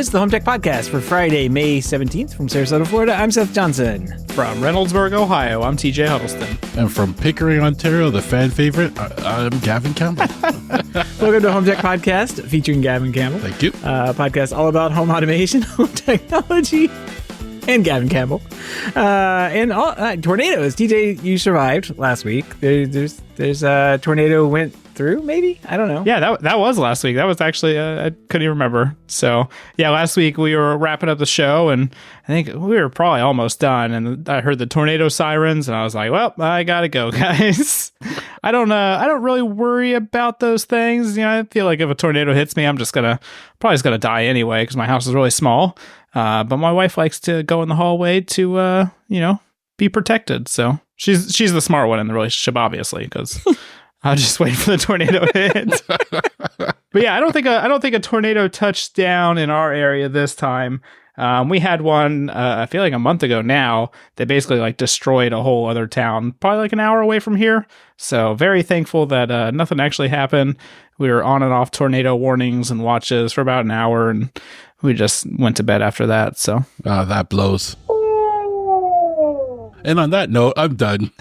is the HomeTech Podcast for Friday, May 17th from Sarasota, Florida. I'm Seth Johnson. From Reynoldsburg, Ohio, I'm TJ Huddleston. And from Pickering, Ontario, the fan favorite, I'm Gavin Campbell. Welcome to HomeTech Podcast featuring Gavin Campbell. Thank you. Podcast all about home automation, home technology, and Gavin Campbell. And tornadoes. TJ, you survived last week. There's a tornado went through, maybe? I don't know. Yeah, that was last week. That was actually, I couldn't even remember. So, yeah, last week we were wrapping up the show, and I think we were probably almost done. And I heard the tornado sirens, and I was like, well, I gotta go, guys. I don't really worry about those things. You know, I feel like if a tornado hits me, I'm probably just gonna die anyway, because my house is really small. But my wife likes to go in the hallway to, be protected. So she's the smart one in the relationship, obviously, because I'll just wait for the tornado to hit. But yeah, I don't think a tornado touched down in our area this time. We had one, I feel like a month ago now, that basically like destroyed a whole other town, probably like an hour away from here. So very thankful that nothing actually happened. We were on and off tornado warnings and watches for about an hour, and we just went to bed after that. So that blows. And on that note, I'm done.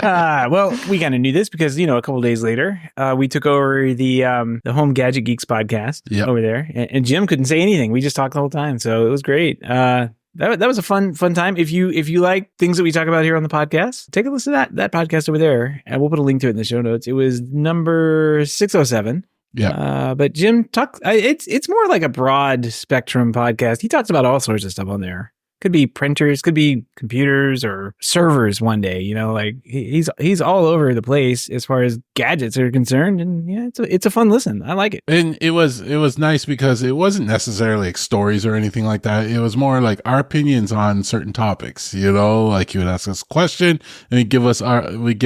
Well, we kind of knew this because, a couple days later, we took over the Home Gadget Geeks podcast over there. And Jim couldn't say anything. We just talked the whole time. So it was great. That was a fun time. If you like things that we talk about here on the podcast, take a listen to that podcast over there. And we'll put a link to it in the show notes. It was number 607. Yeah. But Jim it's more like a broad spectrum podcast. He talks about all sorts of stuff on there. Could be printers, could be computers or servers one day, like he's all over the place as far as gadgets are concerned. And yeah, it's a fun listen. I like it. And it was nice because it wasn't necessarily like stories or anything like that. It was more like our opinions on certain topics, like you would ask us a question and we give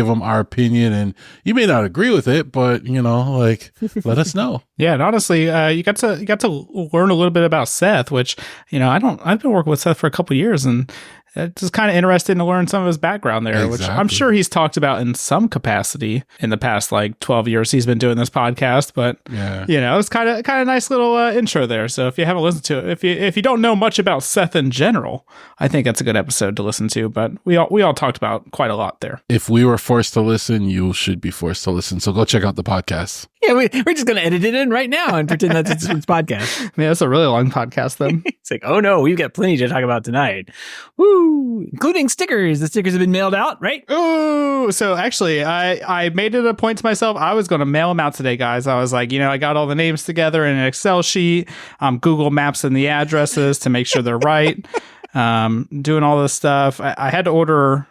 them our opinion, and you may not agree with it, but let us know. Yeah, and honestly, you got to learn a little bit about Seth, which I've been working with Seth for a couple years, and it's just kind of interesting to learn some of his background there, which I'm sure he's talked about in some capacity in the past 12 years he's been doing this podcast. But it's kind of a nice little intro there. So if you haven't listened to it, if you don't know much about Seth in general, I think that's a good episode to listen to. But we all talked about quite a lot there. If we were forced to listen, you should be forced to listen. So go check out the podcast. Yeah, we're just going to edit it in right now and pretend that's its podcast. Yeah, that's a really long podcast then. It's like, oh no, we've got plenty to talk about tonight. Woo! Including stickers. The stickers have been mailed out, right? Ooh! So actually, I made it a point to myself. I was going to mail them out today, guys. I was like, I got all the names together in an Excel sheet. Google Maps and the addresses to make sure they're right. Doing all this stuff. I had to order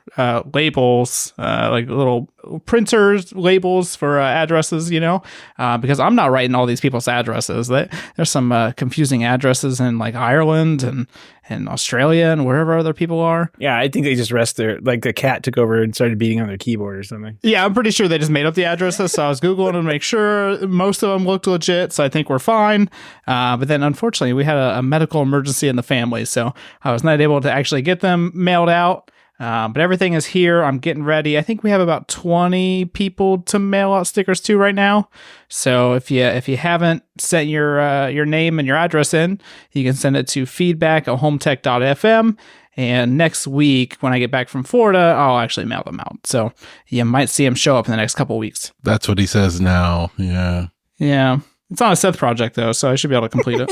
labels, like little printers labels for addresses, because I'm not writing all these people's addresses. There's some confusing addresses in Ireland and Australia and wherever other people are. Yeah, I think they just rest there. Like the cat took over and started beating on their keyboard or something. Yeah, I'm pretty sure they just made up the addresses. So I was Googling to make sure most of them looked legit. So I think we're fine. But then unfortunately we had a medical emergency in the family. So I was not able to actually get them mailed out. But everything is here. I'm getting ready. I think we have about 20 people to mail out stickers to right now. So if you haven't sent your name and your address in, you can send it to feedback@HomeTech.fm. And next week, when I get back from Florida, I'll actually mail them out. So you might see them show up in the next couple of weeks. That's what he says now. Yeah. Yeah. It's not a Seth project, though, so I should be able to complete it.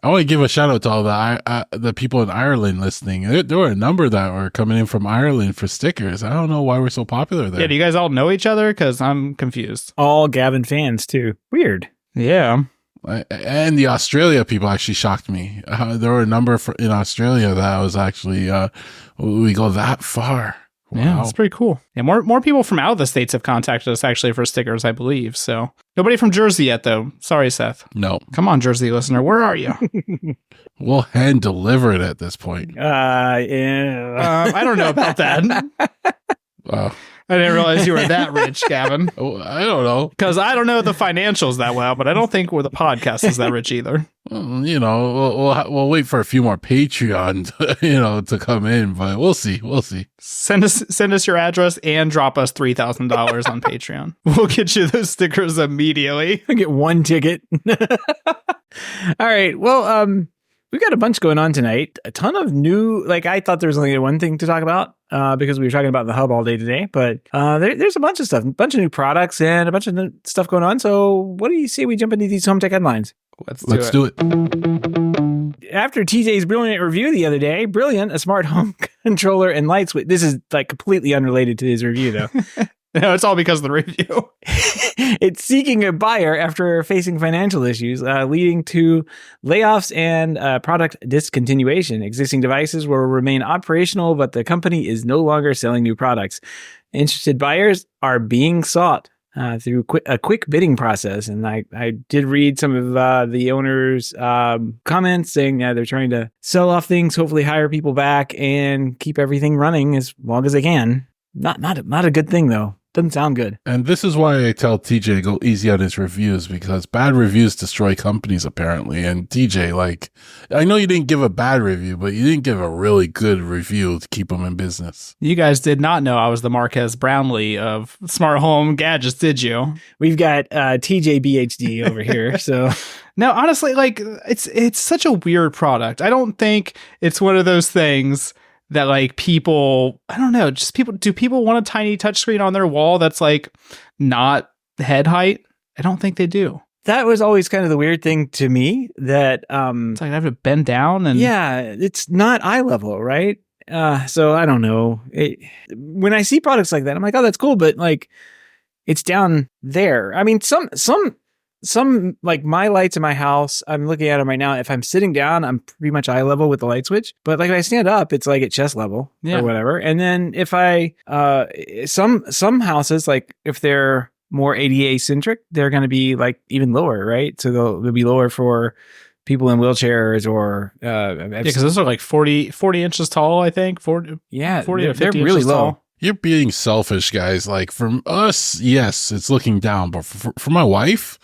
I want to give a shout out to all the people in Ireland listening. There were a number that were coming in from Ireland for stickers. I don't know why we're so popular there. Yeah, do you guys all know each other? Because I'm confused. All Gavin fans, too. Weird. Yeah. And the Australia people actually shocked me. There were a number in Australia that I was actually, we go that far. Wow. Yeah, that's pretty cool. And more people from out of the States have contacted us actually for stickers, I believe. So nobody from Jersey yet, though. Sorry, Seth. No. Come on, Jersey listener. Where are you? We'll hand deliver it at this point. Yeah. I don't know about that. I didn't realize you were that rich, Gavin. Oh, I don't know. Because I don't know the financials that well, but I don't think the podcast is that rich either. Well, we'll wait for a few more Patreon, to come in, but we'll see. Send us your address and drop us $3,000 on Patreon. We'll get you those stickers immediately. I get one ticket. All right. Well, we've got a bunch going on tonight. A ton of new, like I thought there was only one thing to talk about because we were talking about the hub all day today. But there's a bunch of stuff, a bunch of new products and a bunch of new stuff going on. So what do you say we jump into these HomeTech headlines? Let's do it. After TJ's brilliant review the other day, Brilliant, a smart home controller and light switch. This is like completely unrelated to his review, though. No, it's all because of the review. It's seeking a buyer after facing financial issues, leading to layoffs and product discontinuation. Existing devices will remain operational, but the company is no longer selling new products. Interested buyers are being sought through a quick bidding process. And I did read some of the owners' comments saying they're trying to sell off things, hopefully hire people back, and keep everything running as long as they can. Not a good thing, though. Doesn't sound good. And this is why I tell TJ to go easy on his reviews, because bad reviews destroy companies, apparently. And TJ, like, I know you didn't give a bad review, but you didn't give a really good review to keep them in business. You guys did not know I was the Marquez Brownlee of smart home gadgets, did you? We've got TJBHD over here, so... No, honestly, like, it's such a weird product. I don't think it's one of those things that like people, I don't know, do people want a tiny touchscreen on their wall that's like not head height? I don't think they do. That was always kind of the weird thing to me that, it's like I have to bend down and yeah, it's not eye level, right? So I don't know. When I see products like that, I'm like, oh, that's cool. But like, it's down there. I mean, some like my lights in my house, I'm looking at them right now. If I'm sitting down, I'm pretty much eye level with the light switch. But like if I stand up, it's like at chest level or whatever. And then if I, some houses, like if they're more ADA centric, they're going to be like even lower, right? So they'll be lower for people in wheelchairs or, because those are like 40 inches tall, I think. 40 to 50 they're really inches low. tall. You're being selfish, guys. Like from us, yes, it's looking down, but for my wife,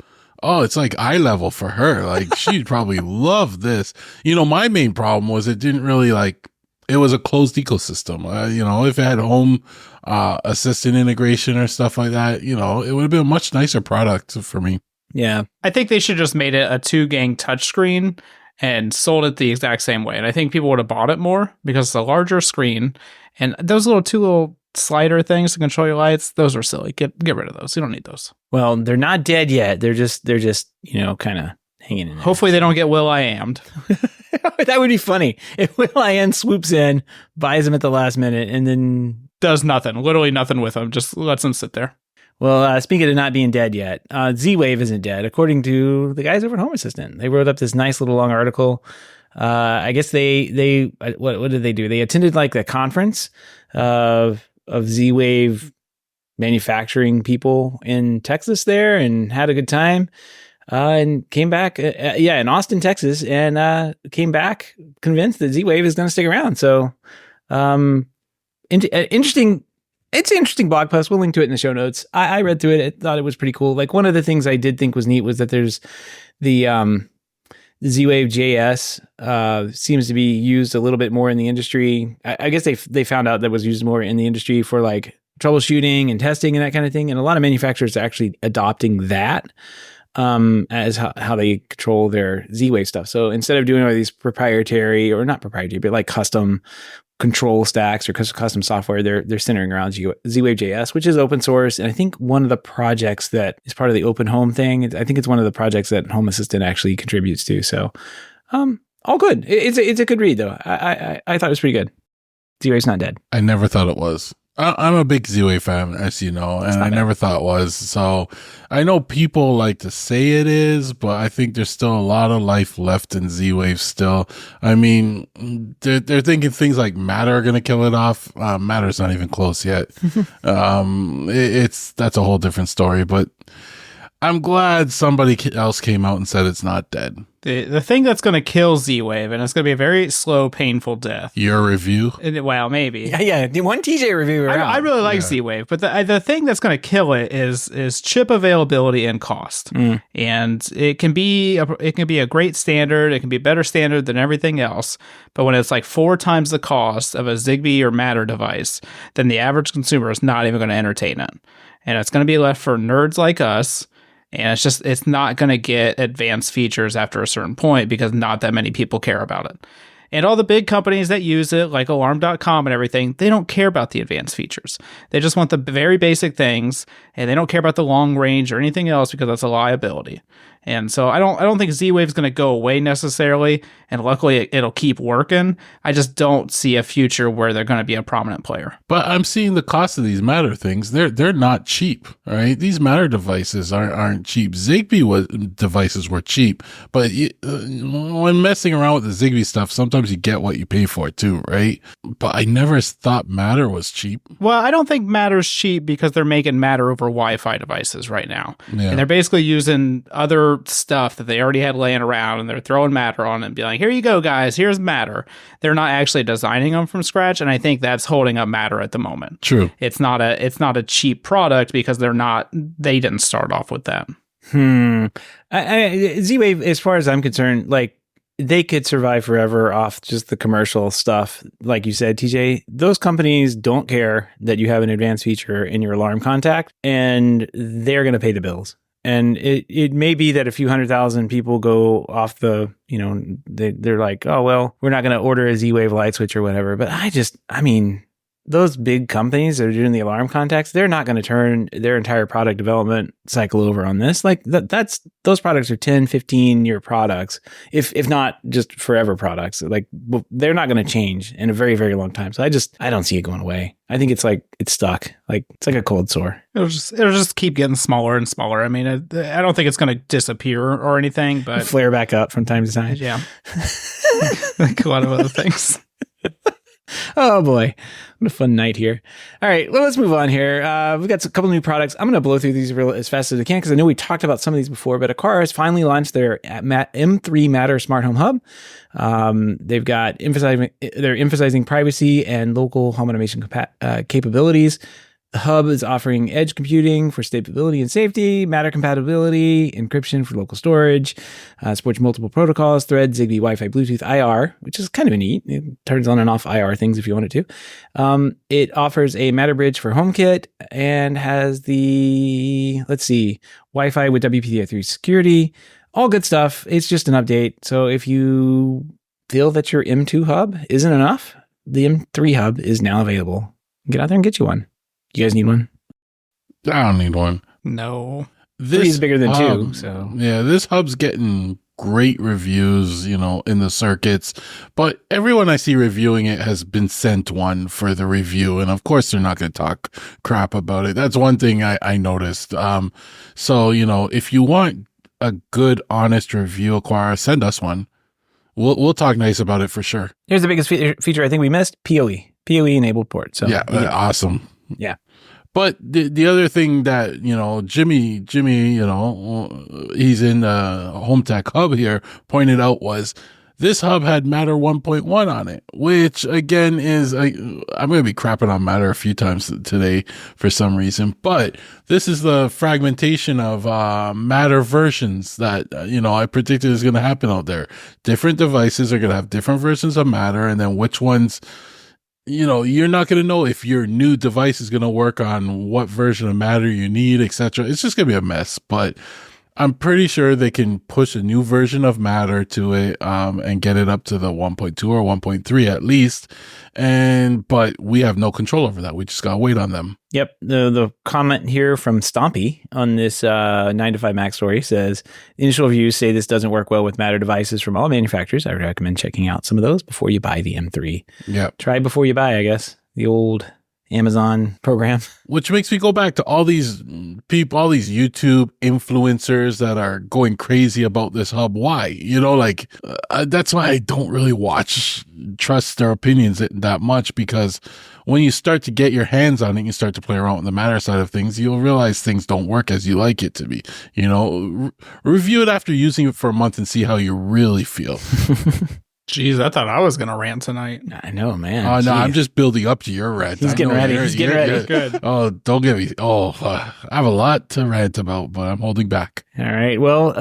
oh, it's like eye level for her. Like she'd probably love this. You know, my main problem was it didn't really like, it was a closed ecosystem. You know, if it had home assistant integration or stuff like that, you know, it would have been a much nicer product for me. Yeah. I think they should just made it a 2-gang touchscreen and sold it the exact same way. And I think people would have bought it more because it's a larger screen. And those two little slider things to control your lights, those are silly. Get rid of those. You don't need those. Well, they're not dead yet. They're just you know, kind of hanging in there. Hopefully they don't get Will.i.am'd. That would be funny if Will.i.am swoops in, buys them at the last minute, and then does nothing, literally nothing with them, just lets them sit there. Well, speaking of not being dead yet, Z-Wave isn't dead, according to the guys over at Home Assistant. They wrote up this nice little long article. I guess they what did they do? They attended like the conference of Z-Wave manufacturing people in Texas there and had a good time and came back in Austin, Texas, and came back convinced that Z-Wave is going to stick around. So interesting. It's an interesting blog post. We'll link to it in the show notes. I read through it. I thought it was pretty cool. Like one of the things I did think was neat was that there's the Z-Wave JS seems to be used a little bit more in the industry. I guess they found out that was used more in the industry for like troubleshooting and testing and that kind of thing. And a lot of manufacturers are actually adopting that as how they control their Z-Wave stuff. So instead of doing all these proprietary, or not proprietary, but like custom control stacks or custom software, they're centering around Z-Wave JS, which is open source. And I think one of the projects that is part of the open home thing, I think it's one of the projects that Home Assistant actually contributes to. So all good. It's a good read though. I thought it was pretty good. Z-Wave's not dead. I never thought it was. I'm a big Z-Wave fan, as you know, and I never thought it was. So I know people like to say it is, but I think there's still a lot of life left in Z-Wave still. I mean, they're thinking things like Matter are going to kill it off. Matter's not even close yet. That's a whole different story, but I'm glad somebody else came out and said it's not dead. The thing that's going to kill Z-Wave, and it's going to be a very slow, painful death. Your review? Well, maybe. Yeah. One TJ review. I really like Z-Wave, but the thing that's going to kill it is chip availability and cost. And it can be a great standard. It can be a better standard than everything else. But when it's like 4 times the cost of a Zigbee or Matter device, then the average consumer is not even going to entertain it. And it's going to be left for nerds like us. And it's not going to get advanced features after a certain point because not that many people care about it. And all the big companies that use it, like Alarm.com and everything, they don't care about the advanced features. They just want the very basic things, and they don't care about the long range or anything else because that's a liability. And so I don't think Z-Wave is going to go away necessarily, and luckily it'll keep working. I just don't see a future where they're going to be a prominent player. But I'm seeing the cost of these Matter things. They're not cheap, right? These Matter devices aren't cheap. Zigbee devices were cheap, but when messing around with the Zigbee stuff, sometimes you get what you pay for too, right? But I never thought Matter was cheap. Well, I don't think Matter's cheap because they're making Matter over Wi-Fi devices right now. Yeah. And they're basically using other stuff that they already had laying around, and they're throwing Matter on it and be like, here you go, guys, here's Matter. They're not actually designing them from scratch, and I think that's holding up Matter at the moment. True. It's not a cheap product because they didn't start off with that. Z-Wave, as far as I'm concerned, like, they could survive forever off just the commercial stuff. Like you said, TJ, those companies don't care that you have an advanced feature in your alarm contact, and they're going to pay the bills. And it may be that a few 100,000 people go off they're like, oh, well, we're not going to order a Z-Wave light switch or whatever. But those big companies that are doing the alarm contacts, they're not going to turn their entire product development cycle over on this. Like those products are 10, 15-year products, if not just forever products. Like they're not going to change in a very, very long time. So I don't see it going away. I think it's stuck. Like it's like a cold sore. It'll just keep getting smaller and smaller. I mean, I don't think it's going to disappear or anything, but flare back up from time to time. Yeah. Like a lot of other things. Oh boy, what a fun night here. All right, well, let's move on here. We've got a couple new products. I'm going to blow through these as fast as I can because I know we talked about some of these before, but Aqara has finally launched their M3 Matter Smart Home Hub. They're emphasizing privacy and local home automation capabilities. The hub is offering edge computing for stability and safety, Matter compatibility, encryption for local storage, supports multiple protocols, Thread, Zigbee, Wi-Fi, Bluetooth, IR, which is kind of neat. It turns on and off IR things if you want it to. It offers a Matter bridge for HomeKit and has Wi-Fi with WPA3 security, all good stuff. It's just an update. So if you feel that your M2 hub isn't enough, the M3 hub is now available. Get out there and get you one. You guys need one? I don't need one. No. Three is bigger than two, so. Yeah, this hub's getting great reviews, in the circuits, but everyone I see reviewing it has been sent one for the review, and of course they're not going to talk crap about it. That's one thing I noticed. So, if you want a good, honest review, Aqara, send us one. We'll talk nice about it for sure. Here's the biggest feature I think we missed: PoE enabled port. So yeah, awesome. Yeah. But the other thing that, Jimmy, he's in the HomeTech hub here, pointed out was this hub had Matter 1.1 on it, which again is, I'm going to be crapping on Matter a few times today for some reason, but this is the fragmentation of Matter versions that, I predicted is going to happen out there. Different devices are going to have different versions of Matter, and then which ones, you're not going to know if your new device is going to work on what version of Matter you need, etc. It's just going to be a mess, but I'm pretty sure they can push a new version of Matter to it, and get it up to the 1.2 or 1.3 at least. But we have no control over that. We just got to wait on them. Yep. The comment here from Stompy on this 9 to 5 Mac story says, initial reviews say this doesn't work well with Matter devices from all manufacturers. I would recommend checking out some of those before you buy the M3. Yeah. Try before you buy, I guess. The old Amazon program. Which makes me go back to all these people, all these YouTube influencers that are going crazy about this hub. Why? That's why I don't really trust their opinions that much, because when you start to get your hands on it, you start to play around with the Matter side of things, you'll realize things don't work as you like it to be. Review it after using it for a month and see how you really feel. Jeez, I thought I was going to rant tonight. I know, man. Oh, no, I'm just building up to your rant. He's getting ready. He's getting ready. Good. Oh, don't get me. I have a lot to rant about, but I'm holding back. All right. Well,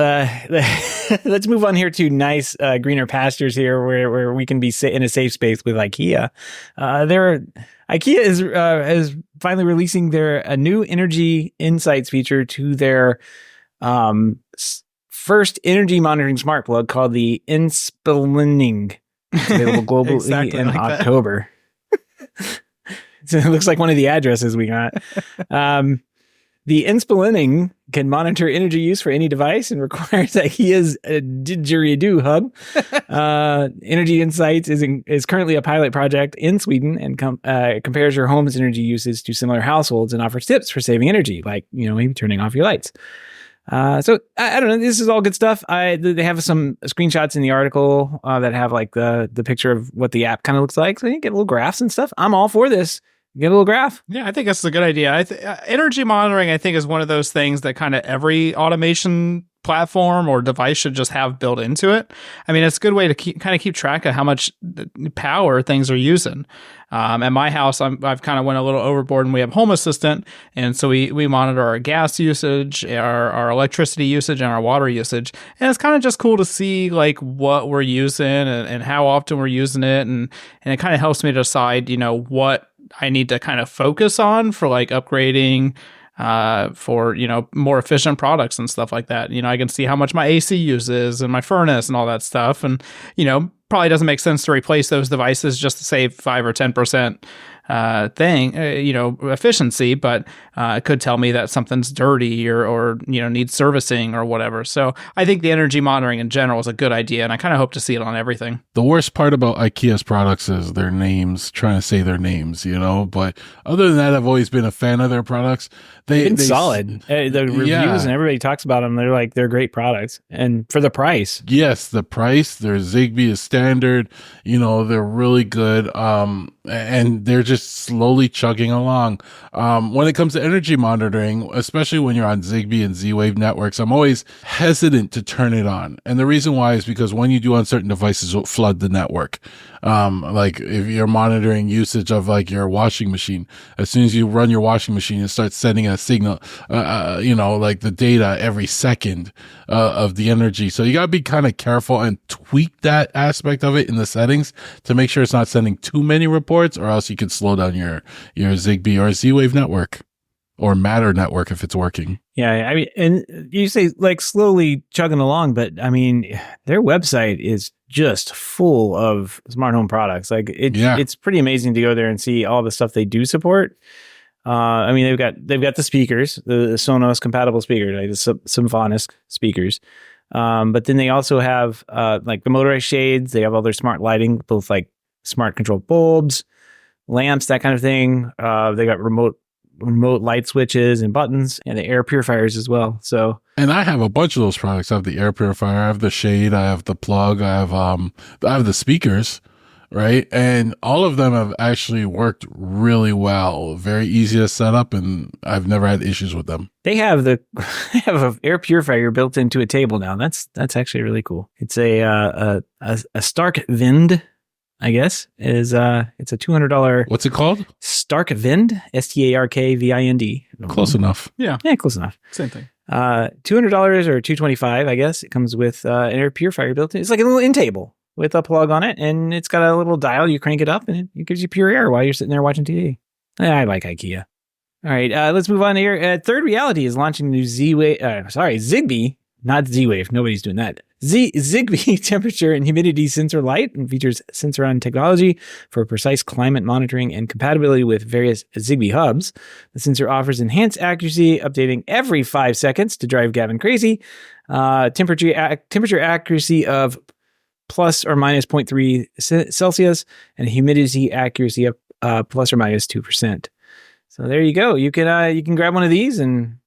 let's move on here to nice greener pastures here where we can be in a safe space with IKEA. IKEA is finally releasing a new energy insights feature to their First energy monitoring smart plug called the Inspilining. It's available globally Exactly in like that. October. So it looks like one of the addresses we got. The Inspilining can monitor energy use for any device and requires IKEA's didgeridoo hub. Energy Insights is currently a pilot project in Sweden and compares your home's energy usage to similar households and offers tips for saving energy, like maybe turning off your lights. So I don't know. This is all good stuff. They have some screenshots in the article that have like the picture of what the app kind of looks like. So you get little graphs and stuff. I'm all for this. Get a little graph. Yeah, I think that's a good idea. Energy monitoring, I think, is one of those things that kind of every automation platform or device should just have built into it. I mean, it's a good way to keep track of how much power things are using. At my house, I've kind of went a little overboard, and we have Home Assistant, and so we monitor our gas usage, our electricity usage, and our water usage. And it's kind of just cool to see like what we're using and how often we're using it, and it kind of helps me decide, what I need to kind of focus on for like upgrading for more efficient products and stuff like that. I can see how much my AC uses and my furnace and all that stuff, and probably doesn't make sense to replace those devices just to save 5 or 10% efficiency, but it could tell me that something's dirty or needs servicing or whatever. So I think the energy monitoring in general is a good idea, and I kind of hope to see it on everything. The worst part about IKEA's products is their names, trying to say their names, but other than that, I've always been a fan of their products. They've been solid. The reviews and everybody talks about them. They're great products, and for the price. Yes, the price. Their Zigbee is standard. They're really good. And they're just slowly chugging along. When it comes to energy monitoring, especially when you're on Zigbee and Z-Wave networks, I'm always hesitant to turn it on. And the reason why is because when you do on certain devices, it'll flood the network. Like if you're monitoring usage of like your washing machine, as soon as you run your washing machine, it starts sending a signal, like the data every second, of the energy. So you gotta be kind of careful and tweak that aspect of it in the settings to make sure it's not sending too many reports, or else you could slow down your Zigbee or Z-Wave network or Matter network if it's working. Yeah, I mean, and you say like slowly chugging along, but I mean, their website is just full of smart home products. Like it's pretty amazing to go there and see all the stuff they do support. I mean, they've got the speakers, the Sonos compatible speakers, like the Symphonisk speakers. But then they also have like the motorized shades. They have all their smart lighting, both like smart controlled bulbs, lamps, that kind of thing. They got remote light switches and buttons, and the air purifiers as well. So, and I have a bunch of those products. I have the air purifier, I have the shade, I have the plug, I have the speakers, right? And all of them have actually worked really well. Very easy to set up, and I've never had issues with them. They have an air purifier built into a table now. That's actually really cool. It's a Stark Vind, I guess. It's a $200. What's it called? Stark Vind, StarkVind. Close enough. Yeah, close enough. Same thing. $200 or $225, I guess. It comes with an air purifier built in. It's like a little end table with a plug on it, and it's got a little dial. You crank it up, and it gives you pure air while you're sitting there watching TV. I like IKEA. All right, let's move on here. Third Reality is launching new Zigbee, not Z-Wave. Nobody's doing that. Zigbee temperature and humidity sensor light, and features sensor-on technology for precise climate monitoring and compatibility with various Zigbee hubs. The sensor offers enhanced accuracy, updating every 5 seconds to drive Gavin crazy. Temperature accuracy of plus or minus 0.3 Celsius, and humidity accuracy of plus or minus 2%. So there you go. You can grab one of these and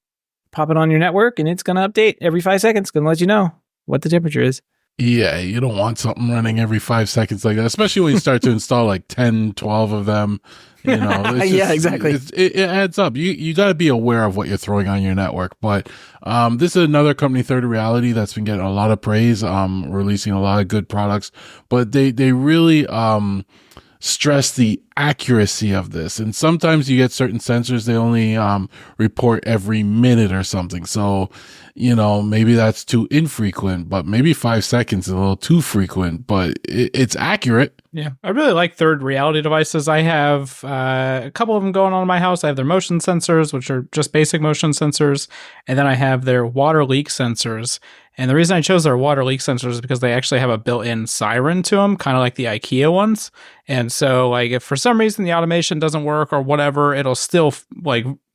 pop it on your network, and it's going to update every 5 seconds. It's going to let you know what the temperature is. Yeah, you don't want something running every 5 seconds like that, especially when you start to install like 10, 12 of them. Yeah, exactly. It adds up. You got to be aware of what you're throwing on your network. But this is another company, Third Reality, that's been getting a lot of praise, releasing a lot of good products. But they really stress the accuracy of this. And sometimes you get certain sensors, they only report every minute or something. So, maybe that's too infrequent, but maybe 5 seconds is a little too frequent, but it's accurate. Yeah, I really like third reality devices. I have a couple of them going on in my house. I have their motion sensors, which are just basic motion sensors. And then I have their water leak sensors. And the reason I chose their water leak sensors is because they actually have a built-in siren to them, kind of like the IKEA ones. And so, like, if for some reason the automation doesn't work or whatever, it'll still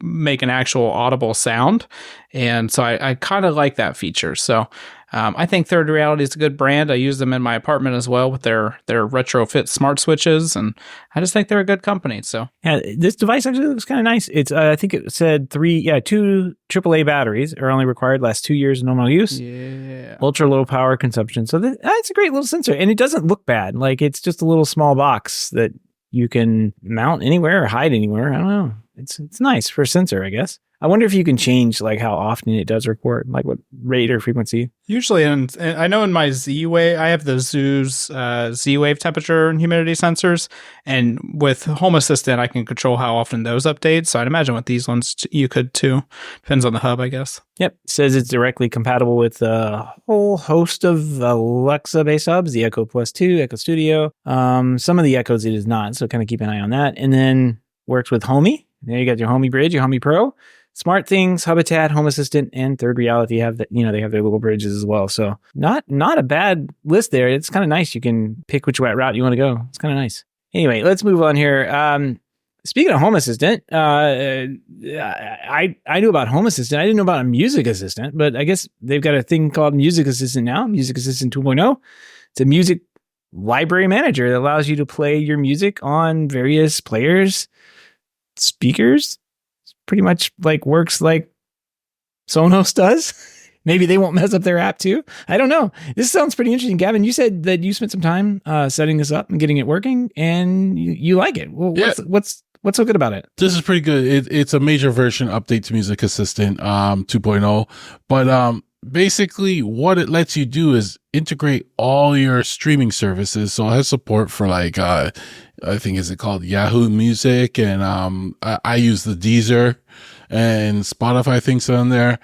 make an actual audible sound. And so I kind of like that feature. So I think Third Reality is a good brand. I use them in my apartment as well with their retrofit smart switches, and I just think they're a good company. So yeah, this device actually looks kind of nice. It's I think it said 2 AAA batteries are only required, last 2 years of normal use. Yeah, ultra low power consumption. So it's a great little sensor, and it doesn't look bad. Like, it's just a little small box that you can mount anywhere or hide anywhere. I don't know. It's nice for a sensor, I guess. I wonder if you can change like how often it does record, like what rate or frequency. Usually, and I know in my Z-Wave, I have the Zoo's Z-Wave temperature and humidity sensors, and with Home Assistant, I can control how often those update. So I'd imagine with these ones, you could too. Depends on the hub, I guess. Yep. It says it's directly compatible with a whole host of Alexa-based hubs, the Echo Plus 2, Echo Studio. Some of the Echoes it is not, so kind of keep an eye on that. And then works with Homey. There you got your Homey Bridge, your Homey Pro. Smart Things, Habitat, Home Assistant, and Third Reality have that. They have their little bridges as well. So not a bad list there. It's kind of nice. You can pick which route you want to go. It's kind of nice. Anyway, let's move on here. Speaking of Home Assistant, I knew about Home Assistant. I didn't know about a Music Assistant, but I guess they've got a thing called Music Assistant now. Music Assistant 2.0. It's a music library manager that allows you to play your music on various players, speakers. Pretty much like works like Sonos does. Maybe they won't mess up their app too. I don't know. This sounds pretty interesting. Gavin, you said that you spent some time setting this up and getting it working, and you like it. Well, yeah. What's so good about it? This is pretty good. It's a major version update to Music Assistant 2.0. But basically what it lets you do is integrate all your streaming services. So it has support for like I think is it called Yahoo Music, and I use the Deezer, and Spotify thinks on there.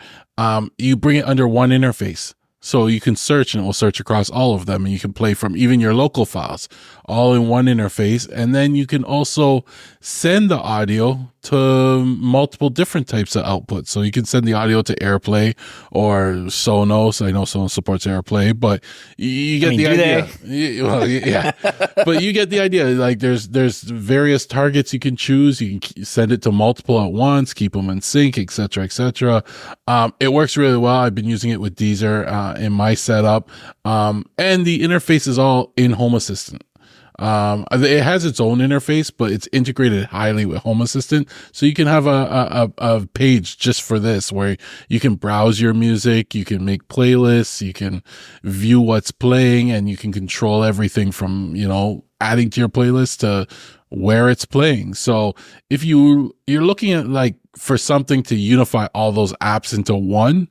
You bring it under one interface. So you can search and it will search across all of them, and you can play from even your local files all in one interface. And then you can also send the audio to multiple different types of outputs. So you can send the audio to AirPlay or Sonos. I know Sonos supports AirPlay, but you get the idea. Well, yeah, but you get the idea. Like there's various targets you can choose. You can send it to multiple at once, keep them in sync, etc., etc. It works really well. I've been using it with Deezer in my setup, and the interface is all in Home Assistant. It has its own interface, but it's integrated highly with Home Assistant. So you can have a page just for this where you can browse your music, you can make playlists, you can view what's playing, and you can control everything from, adding to your playlist to where it's playing. So if you're looking at like for something to unify all those apps into one,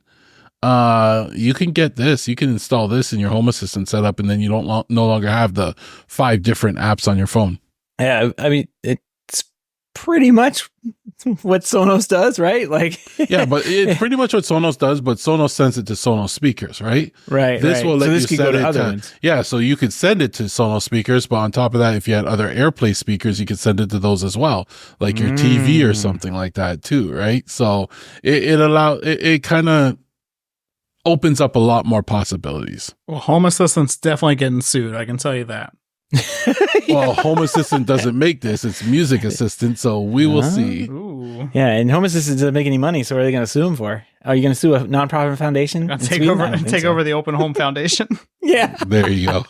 you can get this. You can install this in your Home Assistant setup, and then you no longer have the 5 different apps on your phone. Yeah, I mean, it's pretty much what Sonos does, right? Like, yeah, but it's pretty much what Sonos does, but Sonos sends it to Sonos speakers, right? Right. This will let you send it other to ones. Yeah, so you could send it to Sonos speakers, but on top of that, if you had other AirPlay speakers, you could send it to those as well, like your TV or something like that too, right? So it kind of opens up a lot more possibilities. Well, Home Assistant's definitely getting sued. I can tell you that. Well, Home Assistant doesn't make this. It's Music Assistant, so we will see. Ooh. Yeah, and Home Assistant doesn't make any money, so what are they going to sue them for? Are you going to sue a nonprofit foundation? Take over the Open Home Foundation. Yeah. There you go.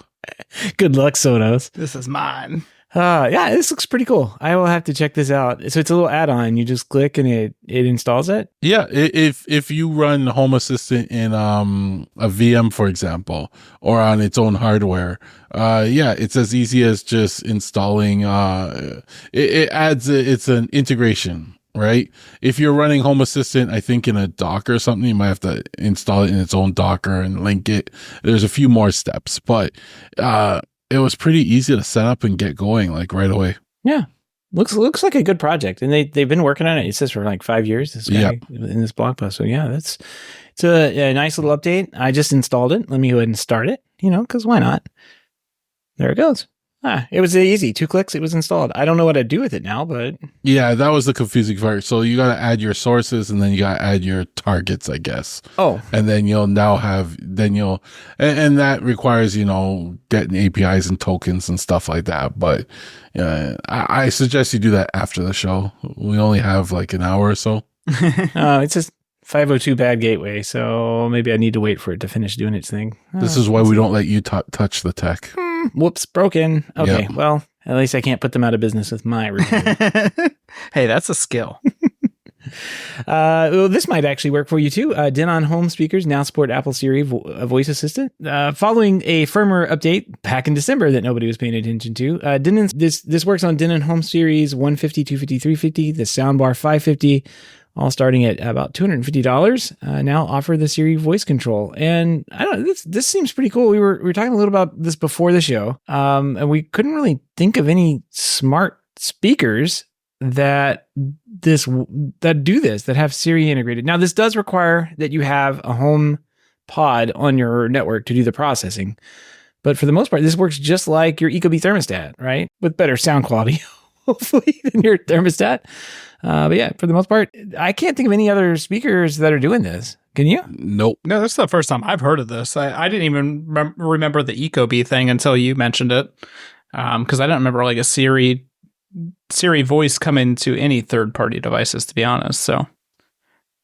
Good luck, Sonos. This is mine. Yeah, this looks pretty cool. I will have to check this out. So it's a little add-on. You just click and it installs it? Yeah, if you run Home Assistant in a VM, for example, or on its own hardware, it's as easy as just installing. It's an integration, right? If you're running Home Assistant, I think in a Docker or something, you might have to install it in its own Docker and link it. There's a few more steps, but it was pretty easy to set up and get going like right away. Yeah. Looks like a good project, and they've been working on it. It says for like 5 years. This guy in this blog post. So yeah, it's a nice little update. I just installed it. Let me go ahead and start it. Because why not? There it goes. It was easy. 2 clicks. It was installed. I don't know what I'd do with it now, but yeah, that was the confusing part. So you got to add your sources, and then you got to add your targets, I guess. Oh, and then you'll now have and that requires getting APIs and tokens and stuff like that. But I suggest you do that after the show. We only have like an hour or so. It says 502 bad gateway, so maybe I need to wait for it to finish doing its thing. This is why we don't let you touch the tech. Whoops, broken. Okay, well, at least I can't put them out of business with my review. Hey, that's a skill. Well, this might actually work for you too. Denon home speakers now support Apple Siri voice assistant. Following a firmware update back in December that nobody was paying attention to, Denon this works on Denon home series 150, 250, 350, the soundbar 550. All starting at about $250. Now offer the Siri voice control, and I don't know. This seems pretty cool. We were talking a little about this before the show, and we couldn't really think of any smart speakers that do this, that have Siri integrated. Now, this does require that you have a home pod on your network to do the processing, but for the most part, this works just like your Ecobee thermostat, right? With better sound quality, hopefully, than your thermostat. But yeah, for the most part, I can't think of any other speakers that are doing this. Can you? Nope. No, that's the first time I've heard of this. I didn't even remember the Ecobee thing until you mentioned it. Because I don't remember like a Siri voice coming to any third-party devices, to be honest. So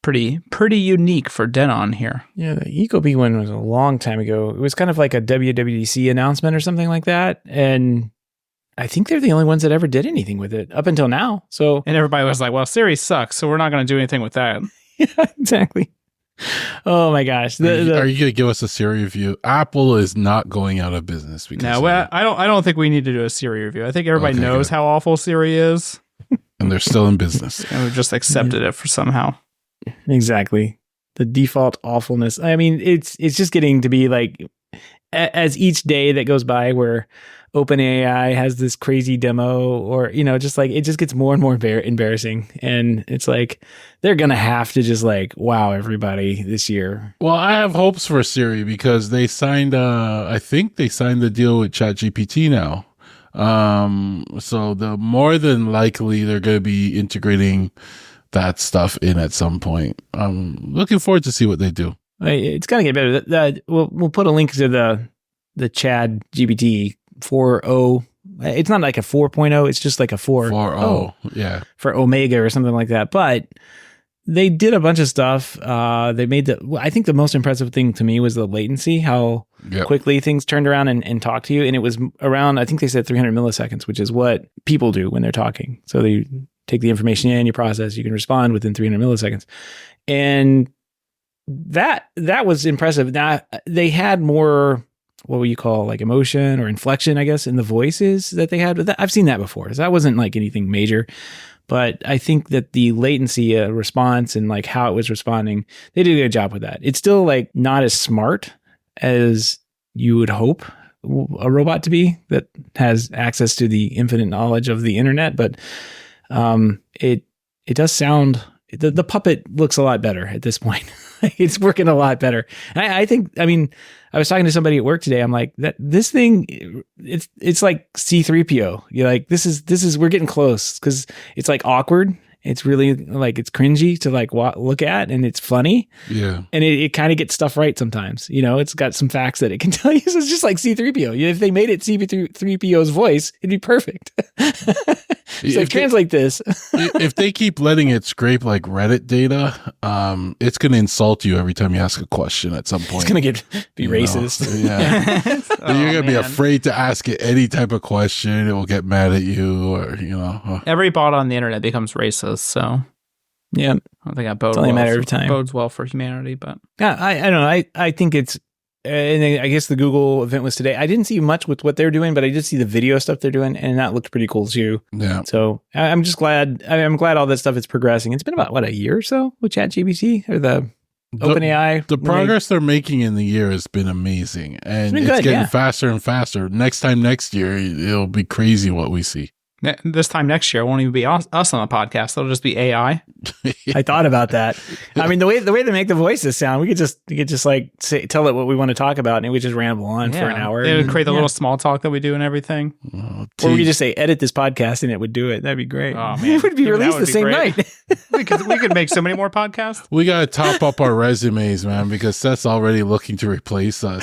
pretty unique for Denon here. Yeah, the Ecobee one was a long time ago. It was kind of like a WWDC announcement or something like that. And I think they're the only ones that ever did anything with it up until now. So, and everybody was like, well, Siri sucks, so we're not going to do anything with that. Yeah, exactly. Oh my gosh. Are you going to give us a Siri review? Apple is not going out of business. No, I don't think we need to do a Siri review. I think everybody knows how awful Siri is. And they're still in business. And we've just accepted it for somehow. Exactly. The default awfulness. I mean, it's just getting to be like, as each day that goes by where OpenAI has this crazy demo, or, just like, it just gets more and more embarrassing. And it's like, they're going to have to just like, wow, everybody this year. Well, I have hopes for Siri because they signed, I think they signed the deal with ChatGPT now. So the more than likely they're going to be integrating that stuff in at some point. I'm looking forward to see what they do. It's going to get better. We'll put a link to the Chad GPT 4.0. It's not like a 4.0. It's just like a 4.0. Yeah. For Omega or something like that. But they did a bunch of stuff. They made I think the most impressive thing to me was the latency, how quickly things turned around and talked to you. And it was around, I think they said 300 milliseconds, which is what people do when they're talking. So they take the information in, you process, you can respond within 300 milliseconds. And that was impressive. Now, they had more, what would you call, like emotion or inflection, I guess, in the voices that they had. But I've seen that before. So that wasn't like anything major. But I think that the latency response and like how it was responding, they did a good job with that. It's still like not as smart as you would hope a robot to be that has access to the infinite knowledge of the internet. But it does sound, the puppet looks a lot better at this point. It's working a lot better. I think, I mean, I was talking to somebody at work today. I'm like, this thing, it's like C3PO. You're like, this is, we're getting close because it's like awkward. It's really like, it's cringy to like look at, and it's funny. Yeah. And it kind of gets stuff right sometimes. It's got some facts that it can tell you. So it's just like C3PO. If they made it C3PO's voice, it'd be perfect. It's like, translate this. If they keep letting it scrape like Reddit data, it's going to insult you every time you ask a question at some point. It's going to be racist. Yeah. You're going to be afraid to ask it any type of question. It will get mad at you, or, Every bot on the internet becomes racist, so. Yeah. I don't think that bodes well for humanity, but. Yeah, I don't know. I think it's, and I guess the Google event was today. I didn't see much with what they're doing, but I did see the video stuff they're doing, and that looked pretty cool too. Yeah. So I'm just glad. I'm glad all this stuff is progressing. It's been about a year or so with ChatGPT, or the OpenAI. The progress they're making in the year has been amazing, and it's getting faster and faster. Next year, it'll be crazy what we see. This time next year, it won't even be us on the podcast. It'll just be AI. I thought about that. I mean, the way they make the voices sound, we could just like tell it what we want to talk about, and it would just ramble on for an hour. It would create the little small talk that we do and everything. Or we could just say, edit this podcast, and it would do it. That'd be great. Oh, man. It would be released the same night. we could make so many more podcasts. We got to top up our resumes, man, because Seth's already looking to replace us.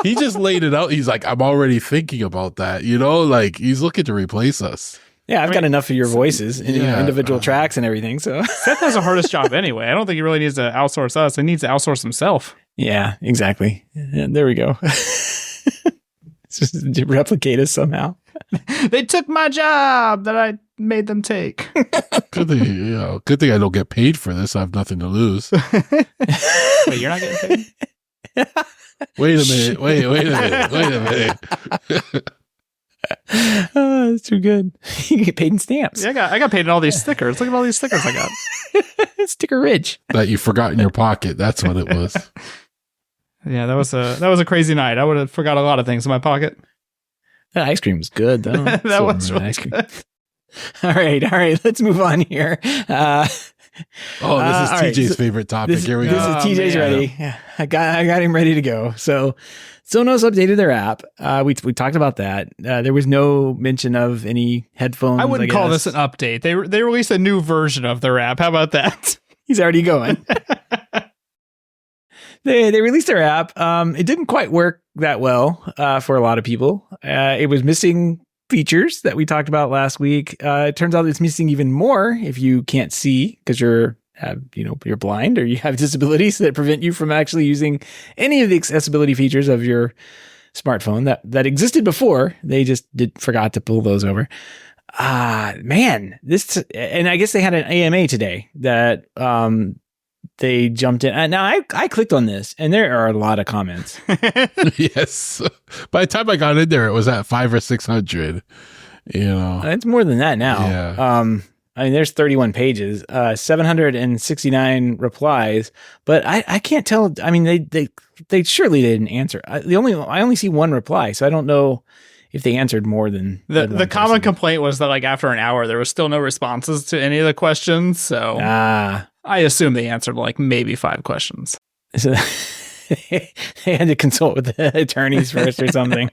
He just laid it out. He's like, I'm already thinking about that. Like he's looking to replace us. Yeah, I've got enough of your voices and individual tracks and everything. So Seth has the hardest job anyway. I don't think he really needs to outsource us. He needs to outsource himself. Yeah, exactly. Yeah, there we go. Just replicate us somehow. They took my job that I made them take. Good thing I don't get paid for this. I have nothing to lose. Wait, you're not getting paid? Wait a minute. Oh, that's too good. You get paid in stamps. Yeah, I got paid in all these stickers. Look at all these stickers I got. Sticker rich. That you forgot in your pocket. That's what it was. Yeah, that was a crazy night. I would have forgot a lot of things in my pocket. That ice cream was good, though. That was really ice cream. Good. All right. Let's move on here. This is TJ's favorite topic. Here we go. This is TJ's ready. Yeah, I got him ready to go. So Sonos updated their app. We talked about that. There was no mention of any headphones. I wouldn't call this an update. They released a new version of their app. How about that? He's already going. They released their app. It didn't quite work that well for a lot of people. It was missing features that we talked about last week. It turns out it's missing even more if you can't see because you're blind or you have disabilities that prevent you from actually using any of the accessibility features of your smartphone that existed before. They just forgot to pull those over. Man, and I guess they had an AMA today that they jumped in. Now I clicked on this and there are a lot of comments. Yes. By the time I got in there, it was at 500 or 600, It's more than that now. Yeah. I mean, there's 31 pages, 769 replies, but I can't tell. I mean, they surely didn't answer. I only see one reply, so I don't know if they answered more than the common complaint was that like after an hour there was still no responses to any of the questions. So I assume they answered like maybe 5 questions. So they had to consult with the attorneys first or something.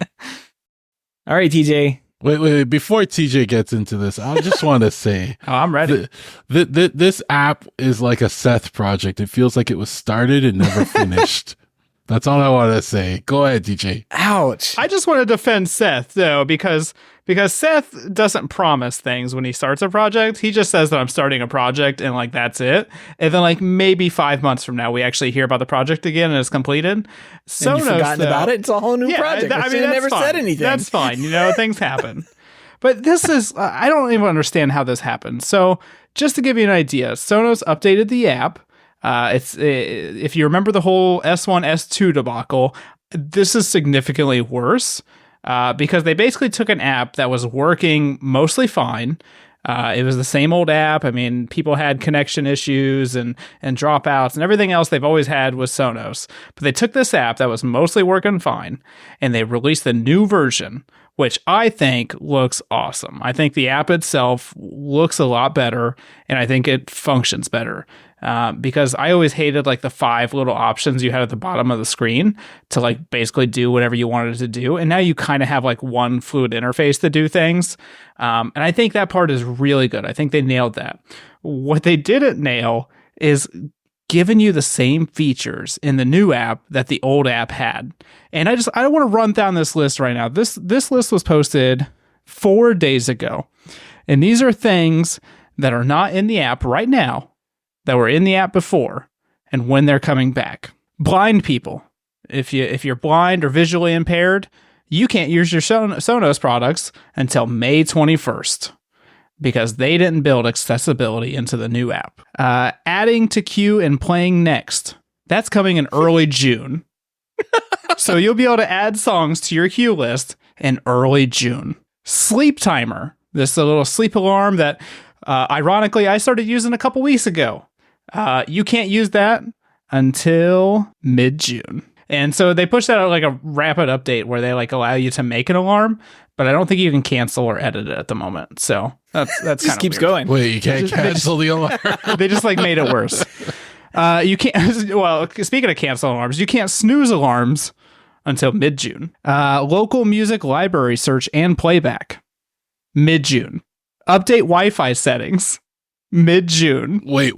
All right, TJ. Wait. Before TJ gets into this, I just want to say... I'm ready. This app is like a Seth project. It feels like it was started and never finished. That's all I want to say. Go ahead, TJ. Ouch. I just want to defend Seth, though, because Seth doesn't promise things when he starts a project. He just says that I'm starting a project and like that's it. And then like maybe 5 months from now, we actually hear about the project again and it's completed. Sonos, you've forgotten about it. It's a whole new project. I mean, never fine. Said anything. That's fine. Things happen. But this is, I don't even understand how this happened. So just to give you an idea, Sonos updated the app. If you remember the whole S1, S2 debacle, this is significantly worse because they basically took an app that was working mostly fine. It was the same old app. I mean, people had connection issues and dropouts and everything else they've always had with Sonos. But they took this app that was mostly working fine and they released the new version, which I think looks awesome. I think the app itself looks a lot better and I think it functions better. Because I always hated like the 5 little options you had at the bottom of the screen to like basically do whatever you wanted to do. And now you kind of have like one fluid interface to do things. And I think that part is really good. I think they nailed that. What they didn't nail is giving you the same features in the new app that the old app had. And I don't want to run down this list right now. This list was posted 4 days ago. And these are things that are not in the app right now that were in the app before and when they're coming back. Blind people. If you're blind or visually impaired, you can't use your Sonos products until May 21st because they didn't build accessibility into the new app. Adding to queue and playing next. That's coming in early June. So you'll be able to add songs to your queue list in early June. Sleep timer. This is a little sleep alarm that ironically I started using a couple weeks ago. You can't use that until mid-June. And so they pushed out like a rapid update where they like allow you to make an alarm, but I don't think you can cancel or edit it at the moment. So that's just keeps weird. going. Wait, you can't cancel the alarm? They just like made it worse. You can't. Well, speaking of cancel alarms, you can't snooze alarms until mid-June. Local music library search and playback, mid-June. Update Wi-Fi settings, mid-June. Wait.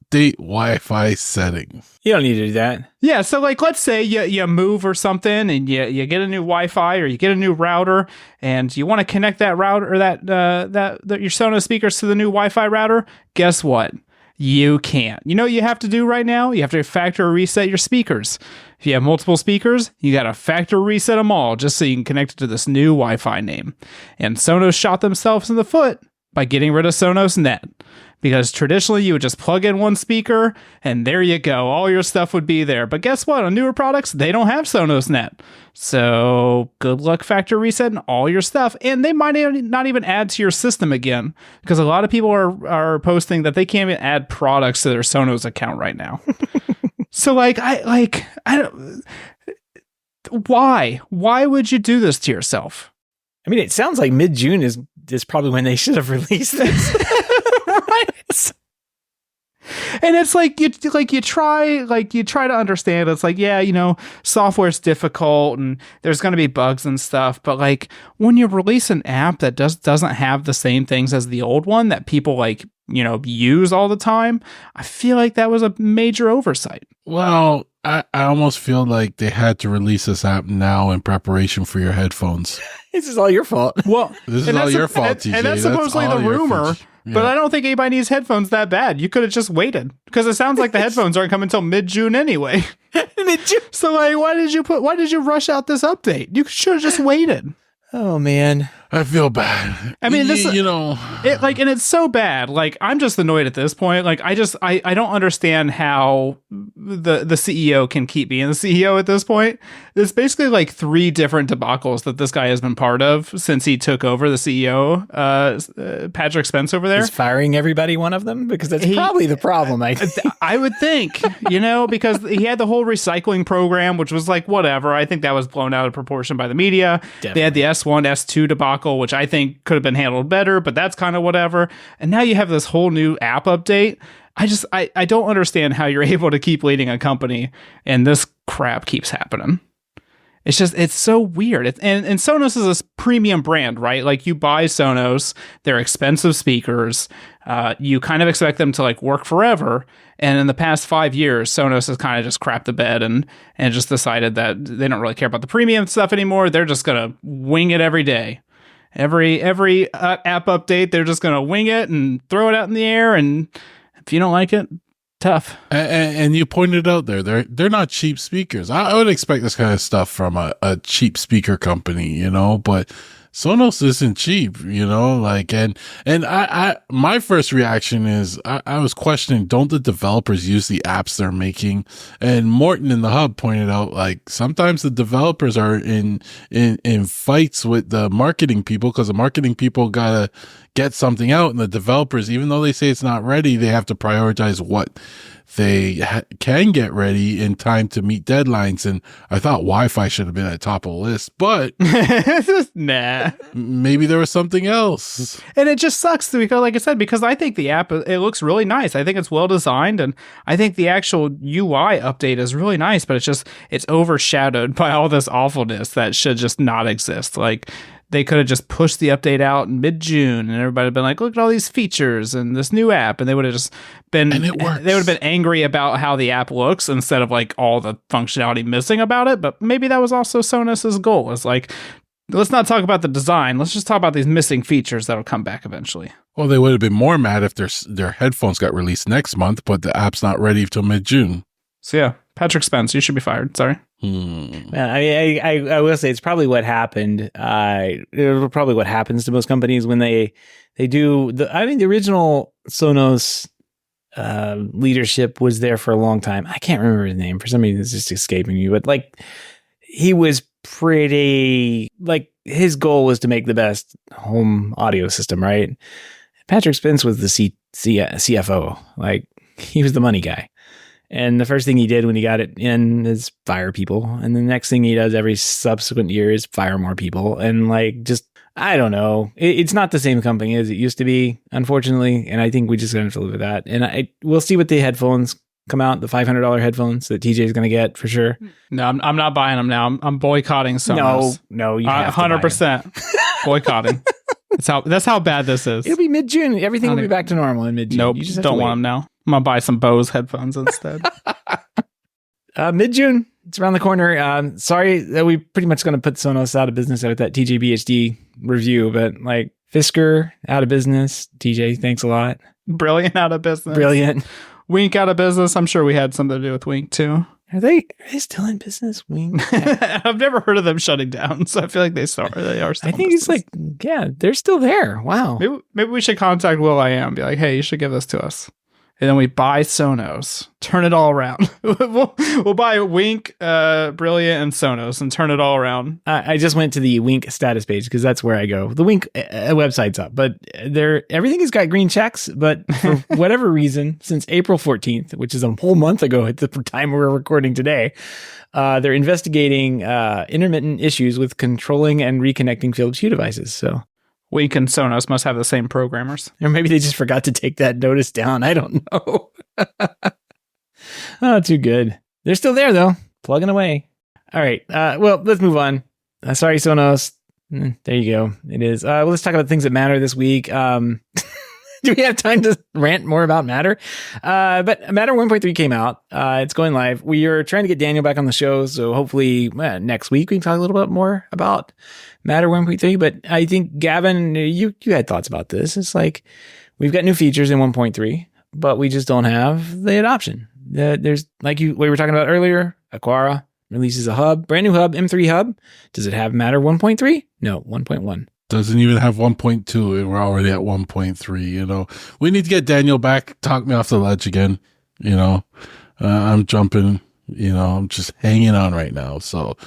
Update Wi-Fi settings. You don't need to do that. Yeah, so like let's say you move or something and you get a new Wi-Fi or you get a new router and you want to connect that router or that your Sonos speakers to the new Wi-Fi router. Guess what? You can't. You know what you have to do right now? You have to factory reset your speakers. If you have multiple speakers, you got to factory reset them all just so you can connect it to this new Wi-Fi name. And Sonos shot themselves in the foot by getting rid of Sonos Net. Because traditionally you would just plug in one speaker and there you go. All your stuff would be there. But guess what? On newer products, they don't have Sonos Net. So good luck factory resetting all your stuff. And they might not even add to your system again. Because a lot of people are posting that they can't even add products to their Sonos account right now. So I don't. Why? Why would you do this to yourself? I mean, it sounds like mid-June is probably when they should have released this. Right. And it's like you try to understand. It's like, yeah, you know, software's difficult and there's going to be bugs and stuff. But like when you release an app that doesn't have the same things as the old one that people like, you know, use all the time, I feel like that was a major oversight. Well, I almost feel like they had to release this app now in preparation for your headphones. This is all your fault. Well, this is all your fault, TJ. And that's supposedly the rumor. Yeah. But I don't think anybody needs headphones that bad. You could have just waited because it sounds like the headphones aren't coming until mid-June anyway. Mid-June. So like, why did you rush out this update? You should have just waited. Oh man, I feel bad. I mean, this, you know, it like, and it's so bad. Like, I'm just annoyed at this point. Like, I don't understand how the CEO can keep being the CEO at this point. There's basically like 3 different debacles that this guy has been part of since he took over the CEO. Patrick Spence over there is firing everybody one of them because that's probably the problem. I would think, you know, because he had the whole recycling program, which was like whatever. I think that was blown out of proportion by the media. Definitely. They had the S1, S2 debacle, which I think could have been handled better, but that's kind of whatever. And now you have this whole new app update. I don't understand how you're able to keep leading a company and this crap keeps happening. It's so weird. And Sonos is a premium brand, right? Like you buy Sonos, they're expensive speakers. You kind of expect them to like work forever. And in the past 5 years, Sonos has kind of just crapped the bed and just decided that they don't really care about the premium stuff anymore. They're just going to wing it every day. Every app update, they're just going to wing it and throw it out in the air. And if you don't like it, tough. And you pointed out there, they're not cheap speakers. I would expect this kind of stuff from a cheap speaker company, you know, but Sonos isn't cheap, you know, like, and my first reaction is I was questioning, don't the developers use the apps they're making? And Morton in the Hub pointed out, like, sometimes the developers are in fights with the marketing people because the marketing people gotta get something out, and the developers, even though they say it's not ready, they have to prioritize what they can get ready in time to meet deadlines. And I thought Wi-Fi should have been at the top of the list, but nah, maybe there was something else. And it just sucks because, like I said, because I think the app, it looks really nice. I think it's well designed, and I think the actual UI update is really nice, but it's overshadowed by all this awfulness that should just not exist. Like, they could have just pushed the update out in mid-June and everybody would have been like, look at all these features and this new app. And they would have just been, and it works. They would have been angry about how the app looks instead of like all the functionality missing about it. But maybe that was also Sonos's goal. It's like, let's not talk about the design. Let's just talk about these missing features that'll come back eventually. Well, they would have been more mad if their headphones got released next month, but the app's not ready till mid-June. So yeah, Patrick Spence, you should be fired. Sorry. I will say it's probably what happened. It's probably what happens to most companies when they do the original Sonos leadership was there for a long time. I can't remember his name for some reason. It's just escaping me. But like, he was pretty like his goal was to make the best home audio system, right? Patrick Spence was the CFO. Like, he was the money guy. And the first thing he did when he got it in is fire people. And the next thing he does every subsequent year is fire more people. And like, just, I don't know. It's not the same company as it used to be, unfortunately. And I think we just have to live with that. And we'll see what the headphones come out, the $500 headphones that TJ is going to get for sure. No, I'm not buying them now. I'm boycotting Sonos. No, you have 100% boycotting. That's how bad this is. It'll be mid-June. Everything will be back to normal in mid-June. Nope, don't want them now. I'm going to buy some Bose headphones instead. Mid-June. It's around the corner. Sorry that we pretty much going to put Sonos out of business with that TJBHD review, but like Fisker out of business. TJ, thanks a lot. Brilliant out of business. Brilliant. Wink out of business. I'm sure we had something to do with Wink too. Are they still in business? Wink? I've never heard of them shutting down, so I feel like they are still. I think it's like, yeah, they're still there. Wow. Maybe we should contact will.i.am, be like, hey, you should give this to us. And then we buy Sonos, turn it all around. we'll buy Wink, Brilliant, and Sonos and turn it all around. I just went to the Wink status page because that's where I go. The Wink website's up, but everything has got green checks. But for whatever reason, since April 14th, which is a whole month ago at the time we're recording today, they're investigating intermittent issues with controlling and reconnecting Philips Hue devices. So Wink and Sonos must have the same programmers. Or maybe they just forgot to take that notice down. I don't know. Oh, too good. They're still there, though. Plugging away. All right. Well, let's move on. Sorry, Sonos. There you go. It is. Well, let's talk about things that matter this week. Do we have time to rant more about Matter? But Matter 1.3 came out. It's going live. We are trying to get Daniel back on the show. So hopefully next week we can talk a little bit more about Matter 1.3. But I think, Gavin, you had thoughts about this. It's like we've got new features in 1.3, but we just don't have the adoption. There's like we were talking about earlier, Aquara releases a hub, brand new hub, M3 hub. Does it have Matter 1.3? No, 1.1. Doesn't even have 1.2 and we're already at 1.3. We need to get Daniel back, talk me off the ledge again. I'm jumping, I'm just hanging on right now. So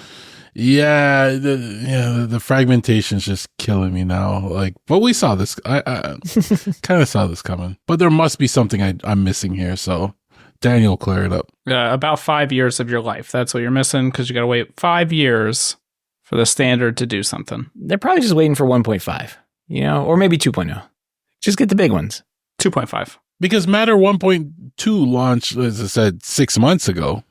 the fragmentation is just killing me now. But we saw this. I kind of saw this coming, but there must be something I'm missing here. So Daniel, clear it up. About 5 years of your life. That's what you're missing because you got to wait 5 years for the standard to do something. They're probably just waiting for 1.5, or maybe 2.0. Just get the big ones. 2.5. Because Matter 1.2 launched, as I said, 6 months ago.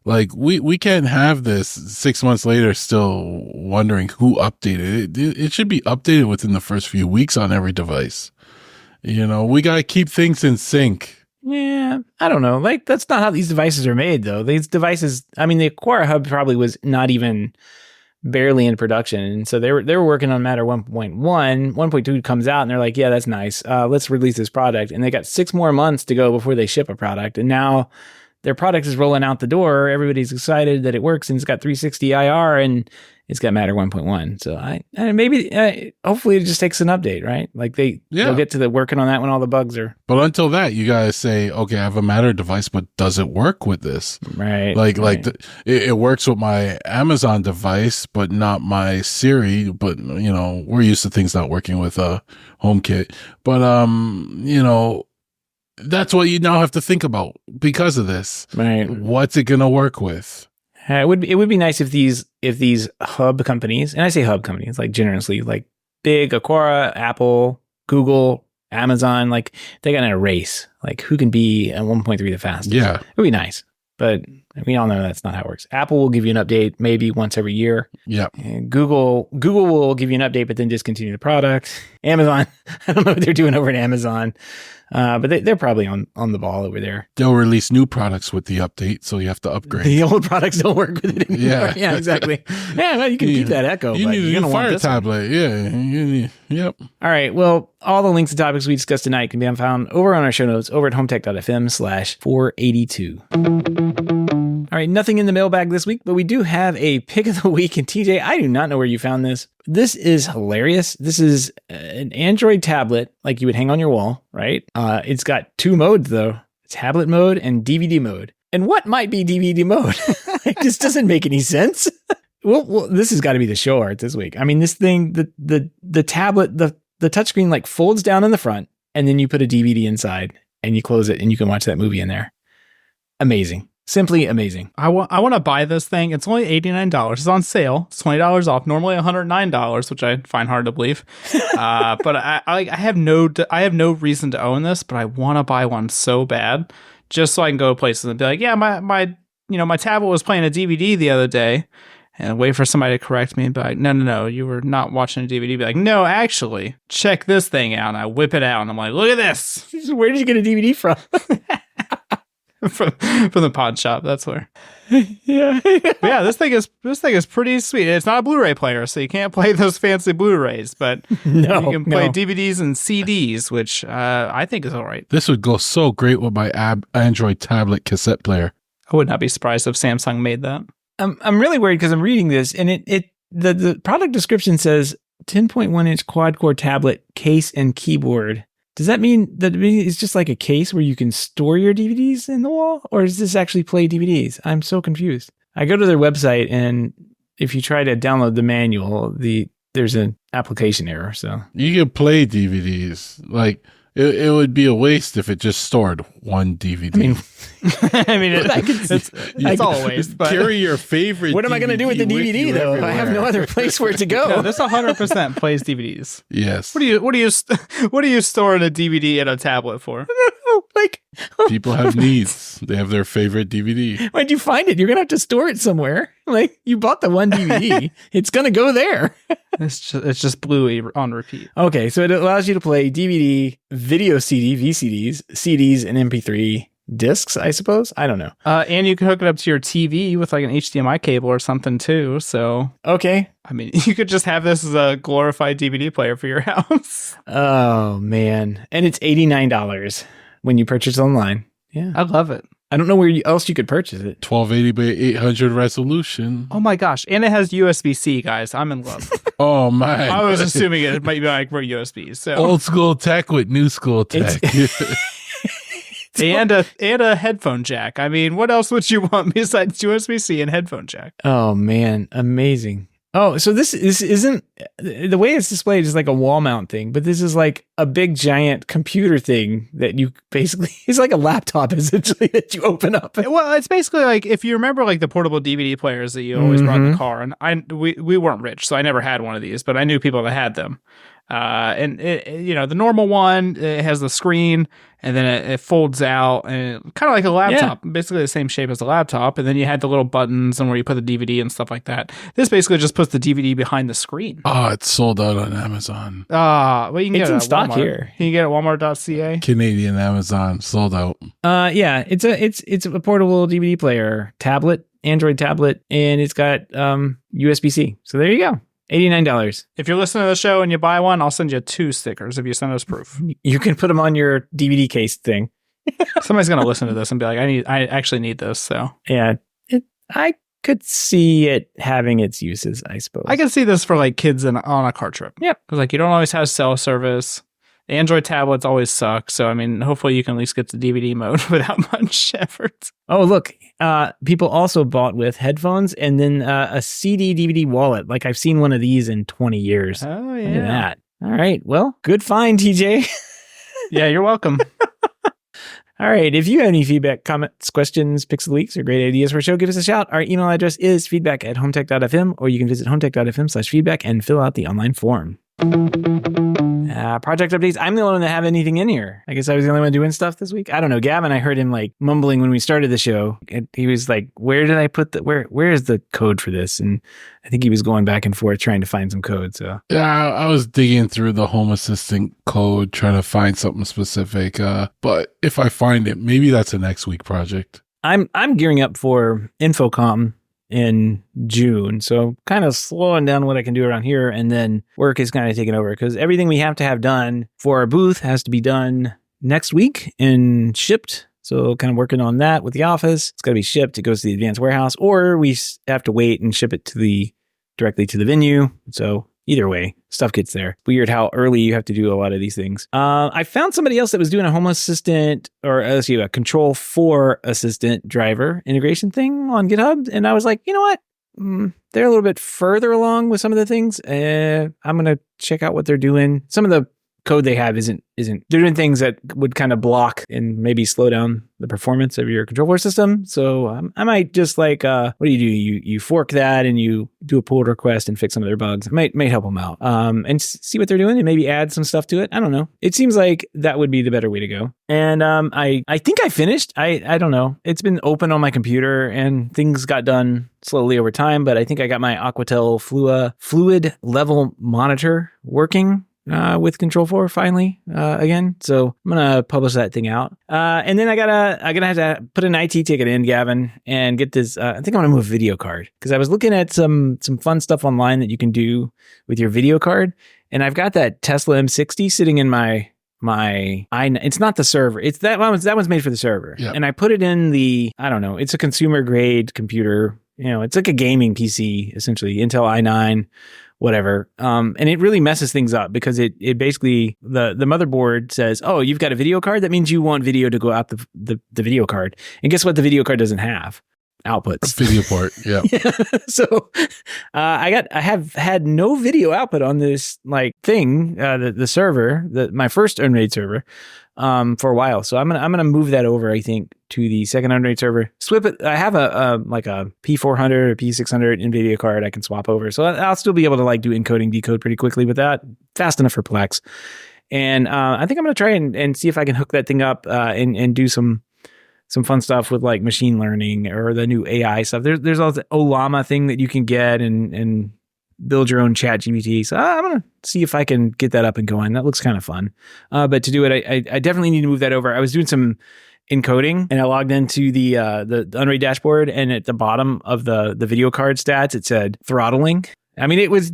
We can't have this 6 months later still wondering who updated it. It should be updated within the first few weeks on every device. We got to keep things in sync. Yeah, I don't know. That's not how these devices are made, though. These devices, the Aquara Hub probably was not even barely in production. And so they were working on Matter 1.1. 1.2 comes out and they're like, yeah, that's nice. Let's release this product. And they got 6 more months to go before they ship a product. And now their product is rolling out the door. Everybody's excited that it works and it's got 360 IR and it's got Matter 1.1. So hopefully it just takes an update, right? They'll get to the working on that when all the bugs are. But until that, you guys say, okay, I have a Matter device, but does it work with this? Right. It works with my Amazon device, but not my Siri. But, we're used to things not working with HomeKit. But, that's what you now have to think about because of this. Right. What's it going to work with? It would be nice if these hub companies, and I say hub companies generously, big Aquara, Apple, Google, Amazon, they got in a race, who can be at 1.3 the fastest. Yeah, it would be nice, but we all know that's not how it works. Apple will give you an update maybe once every year. Yeah. Google will give you an update, but then discontinue the product. Amazon, I don't know what they're doing over at Amazon. But they're probably on the ball over there. They'll release new products with the update, so you have to upgrade. The old products don't work with it anymore. Yeah, exactly. Yeah, well, you can keep that Echo. You need a new Fire tablet. Yeah. Yep. All right. Well, all the links and topics we discussed tonight can be found over on our show notes over at HomeTech.fm/482. All right, nothing in the mailbag this week, but we do have a pick of the week. And TJ, I do not know where you found this. This is hilarious. This is an Android tablet like you would hang on your wall, right? It's got 2 modes, though. Tablet mode and DVD mode. And what might be DVD mode? It just doesn't make any sense. Well, this has got to be the show art this week. This thing, the tablet, the touchscreen folds down in the front, and then you put a DVD inside, and you close it, and you can watch that movie in there. amazing. Simply amazing. I want to buy this thing. It's only $89. It's on sale. It's $20 off. Normally $109, which I find hard to believe. But I have no reason to own this, but I want to buy one so bad, just so I can go to places and be like, yeah, my tablet was playing a DVD the other day, and wait for somebody to correct me and be like, no, you were not watching a DVD. Be like, no, actually, check this thing out. And I whip it out, and I'm like, look at this. Where did you get a DVD from? from the pawn shop. That's where. Yeah. Yeah, this thing is pretty sweet. It's not a Blu-ray player, so you can't play those fancy Blu-rays, but you can play DVDs and CDs, which I think is all right. This would go so great with my Android tablet cassette player. I would not be surprised if Samsung made that. I'm really worried because I'm reading this, and the product description says 10.1-inch quad-core tablet, case, and keyboard. Does that mean that it's just like a case where you can store your DVDs in the wall? Or does this actually play DVDs? I'm so confused. I go to their website, and if you try to download the manual, there's an application error. So you can play DVDs. Like, it would be a waste if it just stored one DVD. It's all a waste. But carry your favorite. What am I going to do with the DVD though? Everywhere. I have no other place for it to go. No, this 100% plays DVDs. Yes. What do you store in a DVD in a tablet for? Like, people have needs. They have their favorite DVD. Why'd you find it? You're going to have to store it somewhere. Like, you bought the one DVD. It's going to go there. It's just Bluey on repeat. Okay, so it allows you to play DVD, video CD, VCDs, CDs, and MP3 discs, I suppose. I don't know. And you can hook it up to your TV with like an HDMI cable or something too. So, okay. I mean, you could just have this as a glorified DVD player for your house. Oh, man. And it's $89 when you purchase online. Yeah. I love it. I don't know where else you could purchase it. 1280 by 800 resolution. Oh my gosh. And it has USB-C, guys. I'm in love. Oh my. I was assuming it might be like for USB. So old school tech with new school tech. and a headphone jack. I mean, what else would you want besides USB-C and headphone jack? Oh man, amazing. Oh, so this isn't, the way it's displayed is like a wall mount thing, but this is like a big giant computer thing that you basically, it's like a laptop essentially that you open up. Well, it's basically like, if you remember like the portable DVD players that you always brought in the car, and we weren't rich, so I never had one of these, but I knew people that had them. And it, the normal one, it has the screen, and then it folds out, and kind of like a laptop, basically the same shape as a laptop. And then you had the little buttons and where you put the DVD and stuff like that. This basically just puts the DVD behind the screen. Oh, it's sold out on Amazon. Well, you can it's get it in at stock Walmart. here. You can get it at Walmart.ca. Canadian Amazon sold out. Yeah, it's a portable DVD player, tablet, Android tablet, and it's got USB-C. So there you go. $89. If you're listening to the show and you buy one, I'll send you 2 stickers if you send us proof. You can put them on your DVD case thing. Somebody's going to listen to this and be like, I actually need this. So yeah, I could see it having its uses, I suppose. I can see this for like kids on a car trip. Yep. Because like you don't always have cell service. The Android tablets always suck. So, I mean, hopefully you can at least get to DVD mode without much effort. Oh, look. People also bought with headphones and then a CD DVD wallet. Like I've seen one of these in 20 years. Oh, yeah. Look at that. All right. Well, good find, TJ. Yeah, you're welcome. All right. If you have any feedback, comments, questions, pixel leaks, or great ideas for a show, give us a shout. Our email address is feedback@HomeTech.fm, or you can visit HomeTech.fm/feedback and fill out the online form. Project updates. I'm the only one that have anything in here. I guess I was the only one doing stuff this week. I don't know. Gavin, I heard him like mumbling when we started the show. And he was like, where did I put where is the code for this? And I think he was going back and forth trying to find some code. So yeah, I was digging through the Home Assistant code, trying to find something specific. But if I find it, maybe that's a next week project. I'm gearing up for Infocom in June. So kind of slowing down what I can do around here. And then work is kind of taking over because everything we have to have done for our booth has to be done next week and shipped. So kind of working on that with the office. It's got to be shipped. It goes to the advanced warehouse, or we have to wait and ship it directly to the venue. So either way, stuff gets there. Weird how early you have to do a lot of these things. I found somebody else that was doing a Home Assistant or a Control 4 Assistant driver integration thing on GitHub. And I was like, you know what? They're a little bit further along with some of the things. I'm going to check out what they're doing. Some of the code they have isn't they're doing things that would kind of block and maybe slow down the performance of your control floor system. So I might just what do? You fork that and you do a pull request and fix some of their bugs. It might help them out. And see what they're doing and maybe add some stuff to it. I don't know. It seems like that would be the better way to go. And I think I finished. I don't know. It's been open on my computer and things got done slowly over time, but I think I got my Aquatel fluid level monitor working with Control 4 finally again. So I'm gonna publish that thing out. And then I'm gonna have to put an IT ticket in, Gavin, and get this. I think I'm gonna move a video card because I was looking at some fun stuff online that you can do with your video card, and I've got that Tesla M60 sitting in my it's not the server. It's that one's made for the server. Yep. And I put it in I don't know, it's a consumer grade computer. It's like a gaming PC, essentially, Intel i9, whatever. And it really messes things up because it basically, the motherboard says, oh, you've got a video card? That means you want video to go out the video card. And guess what the video card doesn't have? Outputs. A video port, yeah. So I have had no video output on this thing, the server, my first Unraid server, for a while. So I'm gonna move that over, I think, to the second Unraid server. Swap it. I have a P400 or P600 NVIDIA card I can swap over. So I'll still be able to do encoding, decode pretty quickly with that. Fast enough for Plex. And I think I'm gonna try and see if I can hook that thing up and do some fun stuff with machine learning or the new AI stuff. There's all the Olama thing that you can get and build your own chat GPT. So I'm going to see if I can get that up and going. That looks kind of fun. But to do it, I definitely need to move that over. I was doing some encoding and I logged into the Unraid dashboard, and at the bottom of the video card stats, it said throttling. I mean, it was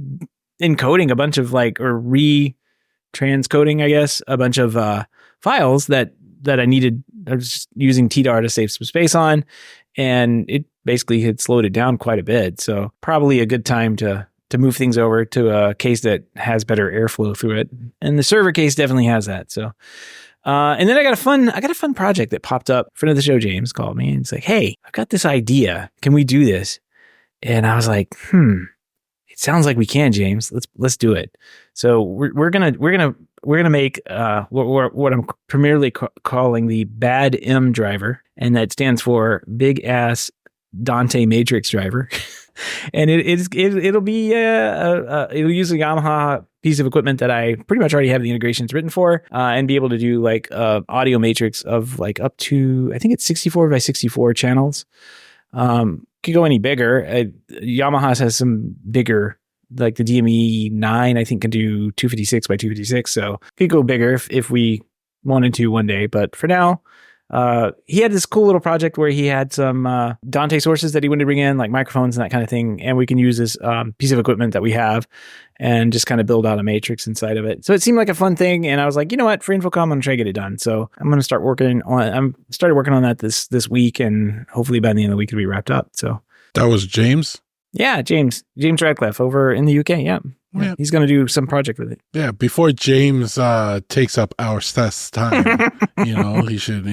encoding a bunch of or re-transcoding, I guess, a bunch of files that I needed. I was just using TDAR to save some space on, and it basically had slowed it down quite a bit. So probably a good time to move things over to a case that has better airflow through it. And the server case definitely has that. So, and then I got a fun project that popped up. Friend of the show, James, called me and it's like, hey, I've got this idea. Can we do this? And I was like, it sounds like we can, James. Let's do it. So we're gonna make what I'm primarily calling the bad M driver, and that stands for big ass Dante matrix driver. And it'll be it'll use a Yamaha piece of equipment that I pretty much already have the integrations written for, and be able to do audio matrix of up to, I think it's 64 by 64 channels. Could go any bigger. Yamaha has some bigger, the DME 9, I think, can do 256 by 256. So could go bigger if we wanted to one day. But for now, he had this cool little project where he had some Dante sources that he wanted to bring in, like microphones and that kind of thing. And we can use this piece of equipment that we have and just kind of build out a matrix inside of it. So it seemed like a fun thing. And I was like, you know what, for InfoComm, I'm going to try to get it done. So I'm going to started working on that this week, and hopefully by the end of the week it'll be wrapped up. So that was James? Yeah, James Radcliffe over in the UK. Yeah. Yeah. He's going to do some project with it. Yeah. Before James takes up our Seth's time, he should,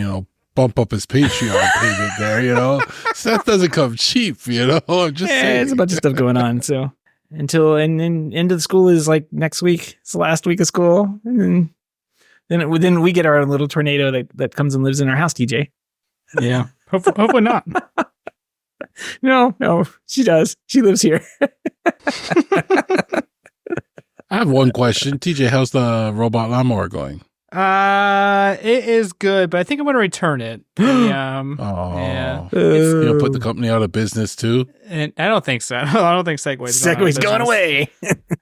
bump up his Patreon payment there, Seth doesn't come cheap, I'm just saying. It's a bunch of stuff going on. So and end of the school is next week. It's the last week of school. And then we get our little tornado that comes and lives in our house, TJ. Yeah. Hopefully not. No, she does. She lives here. I have one question. TJ, how's the robot lawnmower going? It is good, but I think I'm going to return it. Yeah. Put the company out of business too? And I don't think so. I don't think Segway's going away.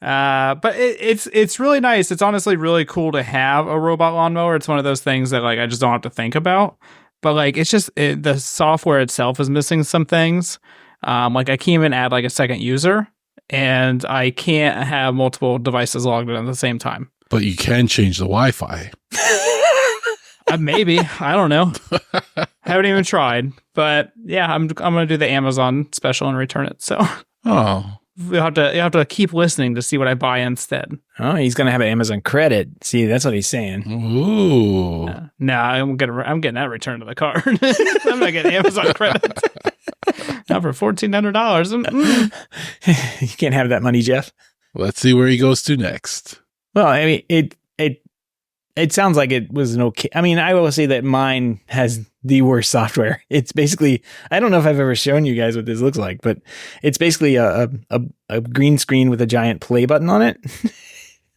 But it's really nice. It's honestly really cool to have a robot lawnmower. It's one of those things that I just don't have to think about. But it's just the software itself is missing some things. I can't even add a second user, and I can't have multiple devices logged in at the same time. But you can change the Wi-Fi. Maybe. I don't know. Haven't even tried. But yeah, I'm gonna do the Amazon special and return it. So you have to keep listening to see what I buy instead. Oh, he's gonna have an Amazon credit. See, that's what he's saying. Ooh. No, I'm getting that returned to the card. I'm not getting Amazon credit. Not for $1,400. You can't have that money, Jeff. Let's see where he goes to next. Well, I mean, it It sounds like it was an okay. I mean, I will say that mine has the worst software. It's basically, I don't know if I've ever shown you guys what this looks like, but it's basically a green screen with a giant play button on it.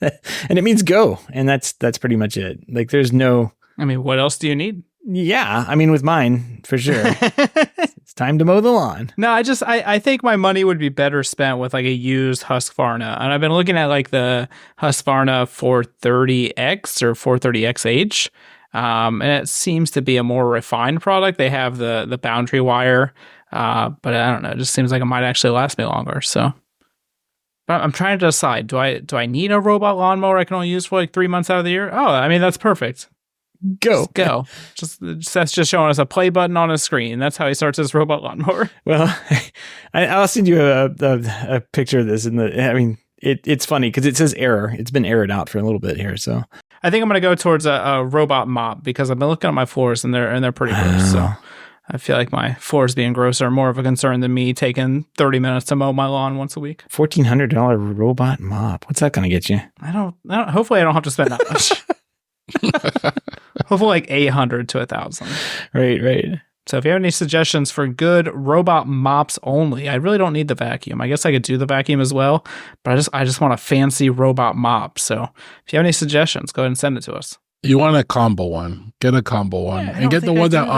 And it means go. And that's pretty much it. Like there's no. I mean, what else do you need? Yeah. I mean, with mine, for sure. It's time to mow the lawn. No, I think my money would be better spent with like a used Husqvarna. And I've been looking at like the Husqvarna 430X or 430XH. And it seems to be a more refined product. They have the boundary wire. But I don't know. It just seems like it might actually last me longer. So but I'm trying to decide, do I need a robot lawnmower I can only use for like 3 months out of the year? Oh, I mean, that's perfect. Go. That's just showing us a play button on a screen. That's how he starts his robot lawnmower. Well, I'll send you a picture of this. It's funny because it says error. It's been errored out for a little bit here. So I think I'm going to go towards a robot mop because I've been looking at my floors and they're pretty gross. So I feel like my floors being gross are more of a concern than me taking 30 minutes to mow my lawn once a week. $1,400 robot mop. What's that going to get you? I don't. Hopefully, I don't have to spend that much. Hopefully like 800 to 1,000. Right. So if you have any suggestions for good robot mops only, I really don't need the vacuum. I guess I could do the vacuum as well, but I just want a fancy robot mop. So if you have any suggestions, go ahead and send it to us. You want a combo one. Get a combo one. And get the one that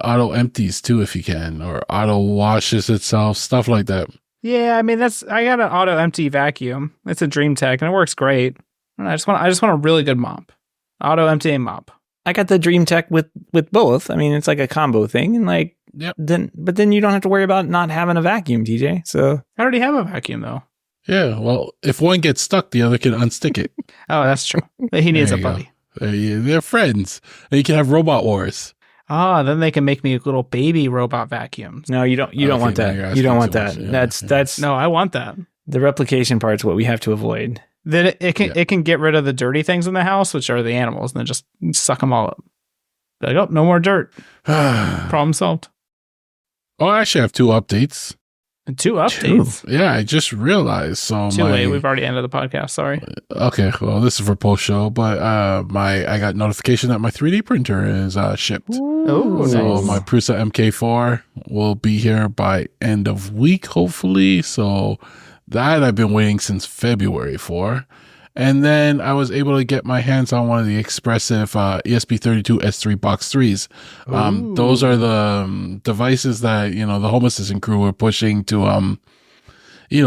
auto empties too if you can, or auto washes itself, stuff like that. Yeah, I mean I got an auto empty vacuum. It's a DreamTech and it works great. And I just want a really good mop. Auto emptying mop. I got the DreamTech with both. I mean, it's like a combo thing, and like, yep. Then you don't have to worry about not having a vacuum, TJ. So I already have a vacuum though. Yeah, well, if one gets stuck, the other can unstick it. Oh, that's true. He needs a buddy. They're friends. And you can have robot wars. Then they can make me little baby robot vacuums. No, you don't want that. You don't want that. Yeah, that's no, I want that. The replication part's what we have to avoid. Then it can get rid of the dirty things in the house, which are the animals, and then just suck them all up. Like, oh, no more dirt. Problem solved. Oh, I actually have 2 updates. 2 updates? Yeah, I just realized. So Too late. We've already ended the podcast. Sorry. Okay, well, this is for post show, but I got notification that my 3D printer is shipped. Oh, so nice. my Prusa MK4 will be here by end of week, hopefully. So that I've been waiting since February for. And then I was able to get my hands on one of the expressive ESP32 S3 Box 3s. Those are the devices that, the Home Assistant crew were pushing to,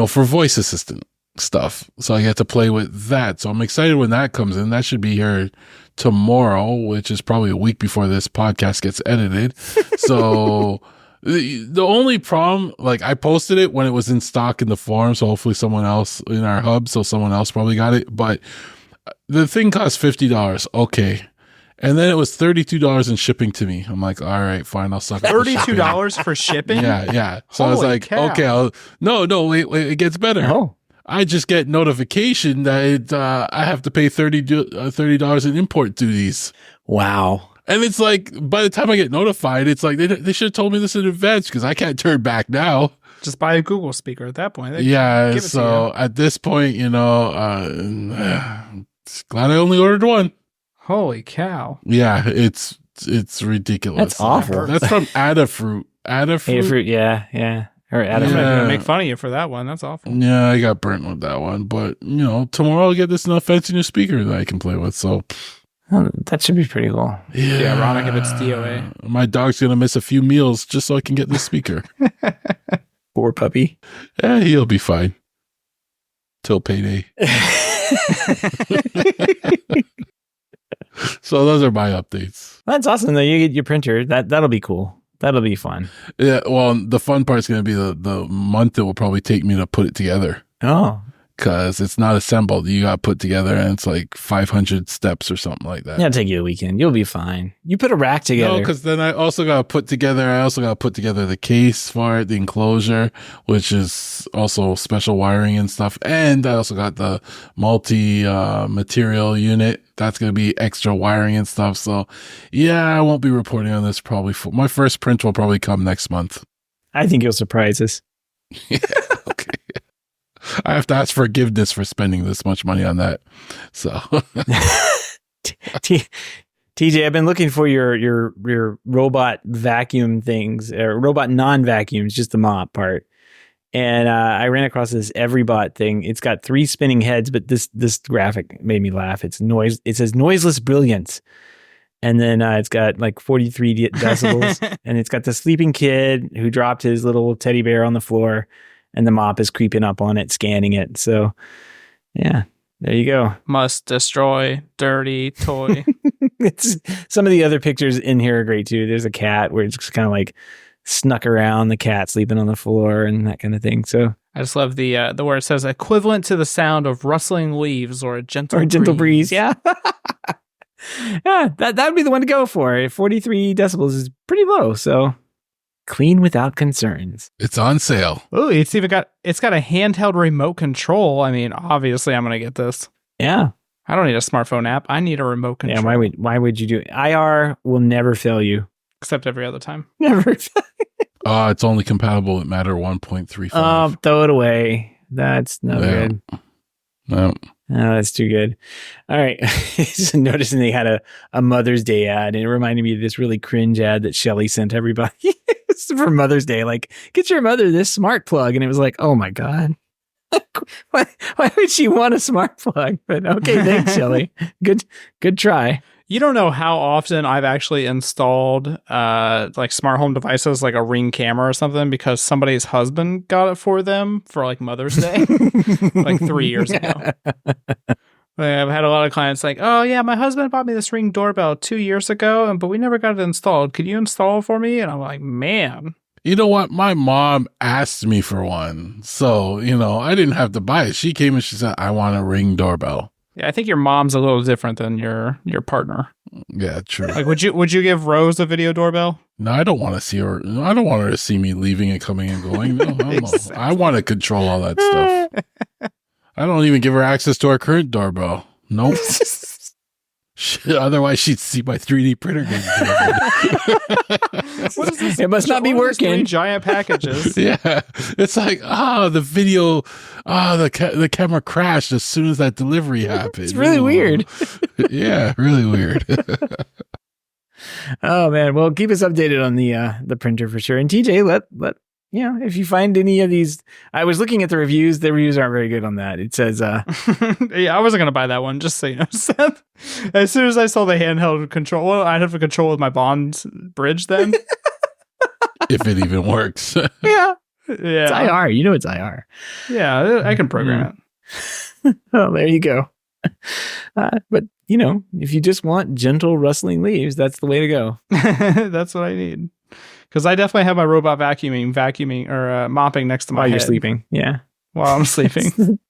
for voice assistant stuff. So I get to play with that. So I'm excited when that comes in. That should be here tomorrow, which is probably a week before this podcast gets edited. So the only problem, like, I posted it when it was in stock in the forum, so hopefully someone else in our hub, so someone else probably got it. But the thing cost $50. Okay. And then it was $32 in shipping to me. I'm like, all right, fine, I'll suck it. $32 for shipping? Yeah. So I was like, cow. okay, no, wait, it gets better. Oh. I just get notification that I have to pay $30 in import duties. Wow. And it's like, by the time I get notified, it's like, they should have told me this in advance because I can't turn back now. Just buy a Google speaker at that point. Yeah, so at this point, glad I only ordered one. Holy cow. Yeah, it's ridiculous. That's awful. That's from Adafruit. Adafruit, yeah. Or Adafruit. I'm going to make fun of you for that one. That's awful. Yeah, I got burnt with that one. But, tomorrow I'll get this fancy new speaker that I can play with, so... Oh, that should be pretty cool. Yeah, ironic if it's DOA. My dog's going to miss a few meals just so I can get this speaker. Poor puppy. Yeah, he'll be fine. Till payday. So those are my updates. That's awesome, though. You get your printer. That'll be cool. That'll be fun. Yeah, well, the fun part's going to be the month it will probably take me to put it together. Oh. Because it's not assembled. You got put together and it's like 500 steps or something like that. It'll take you a weekend. You'll be fine. You put a rack together. No, because then I also got to put together the case for it, the enclosure, which is also special wiring and stuff. And I also got the multi-material unit. That's going to be extra wiring and stuff. So yeah, I won't be reporting on this probably. My first print will probably come next month. I think you'll surprise us. Yeah, okay. I have to ask forgiveness for spending this much money on that. So TJ, I've been looking for your robot vacuum things, or robot non-vacuums, just the mop part. And I ran across this EveryBot thing. It's got 3 spinning heads, but this graphic made me laugh. It says noiseless brilliance. And then it's got like 43 decibels. And it's got the sleeping kid who dropped his little teddy bear on the floor. And the mop is creeping up on it, scanning it. So, yeah. There you go. Must destroy dirty toy. Some of the other pictures in here are great too. There's a cat where it's just kind of like snuck around, the cat sleeping on the floor and that kind of thing. So I just love the where it says equivalent to the sound of rustling leaves or a gentle breeze. Yeah. Yeah, that would be the one to go for. 43 decibels is pretty low. So clean without concerns. It's on sale. Oh, it's got a handheld remote control. I mean, obviously, I'm gonna get this. Yeah, I don't need a smartphone app. I need a remote control. Yeah, why would you do it? IR will never fail you, except every other time. Never. It's only compatible with Matter 1.35. Oh, throw it away. That's no good. No. Oh, that's too good. All right. Just noticing they had a Mother's Day ad, and it reminded me of this really cringe ad that Shelly sent everybody for Mother's Day. Like, get your mother this smart plug. And it was like, oh my God. Why would she want a smart plug? But okay, thanks, Shelly. Good try. You don't know how often I've actually installed like smart home devices, like a Ring camera or something, because somebody's husband got it for them for like Mother's Day, like 3 years ago. I've had a lot of clients like, oh yeah, my husband bought me this Ring doorbell 2 years ago, but we never got it installed. Could you install it for me? And I'm like, man. You know what? My mom asked me for one. So, I didn't have to buy it. She came and she said, I want a Ring doorbell. Yeah, I think your mom's a little different than your partner. Yeah, true. Like, would you give Rose a video doorbell? No, I don't want to see her. I don't want her to see me leaving and coming and going. No, exactly. I want to control all that stuff. I don't even give her access to our current doorbell. Nope. Otherwise, she'd see my 3D printer getting What is this? It must not be working. Giant packages. Yeah, it's like the video, the camera crashed as soon as that delivery happened. It's really weird. Yeah, really weird. Oh man, well, keep us updated on the printer for sure. And TJ, let if you find any of these, I was looking at the reviews. The reviews aren't very good on that. It says, yeah, I wasn't gonna buy that one. Just so you know, Seth. As soon as I saw the handheld control, well, I'd have to control with my Bond bridge then. If it even works. Yeah. It's IR. You know it's IR. Yeah, I can program it. Oh, there you go. But if you just want gentle rustling leaves, that's the way to go. That's what I need. Because I definitely have my robot vacuuming or mopping next to my head. While you're sleeping. Yeah. While I'm sleeping.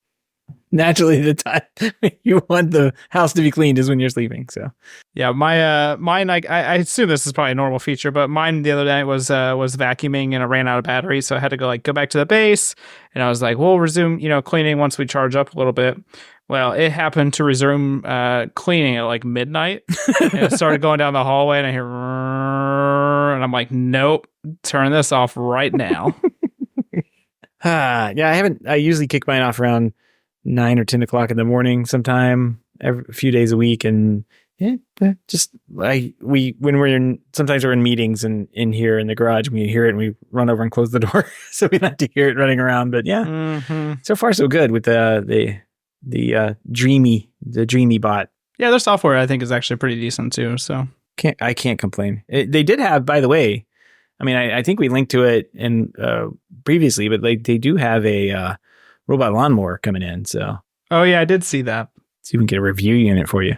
Naturally, the time you want the house to be cleaned is when you're sleeping. So, yeah, mine. I assume this is probably a normal feature, but mine the other night was vacuuming and it ran out of battery, so I had to go back to the base, and I was like, we'll resume cleaning once we charge up a little bit. Well, it happened to resume cleaning at like midnight, and it started going down the hallway, and I hear, and I'm like, nope, turn this off right now. Yeah, I usually kick mine off around 9 or 10 o'clock in the morning sometime, a few days a week. And sometimes we're in meetings and in here in the garage, we hear it and we run over and close the door. So we don't have to hear it running around. But yeah, So far so good with the Dreamy bot. Yeah, their software I think is actually pretty decent too. So I can't complain. They did have, by the way, I mean, I think we linked to it previously, but they do have a robot lawnmower coming in. So, oh yeah, I did see that. See if we can get a review unit for you.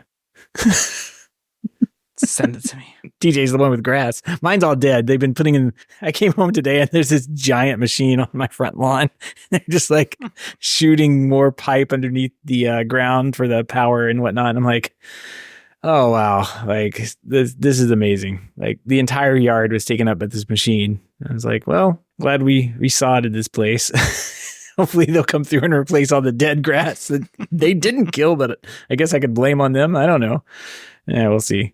Send it to me. TJ's the one with grass. Mine's all dead. They've been putting in. I came home today and there's this giant machine on my front lawn. They're just like shooting more pipe underneath the ground for the power and whatnot. And I'm like, oh wow, like this is amazing. Like the entire yard was taken up by this machine. I was like, well, glad we resodded this place. Hopefully they'll come through and replace all the dead grass that they didn't kill, but I guess I could blame on them. I don't know. Yeah, we'll see.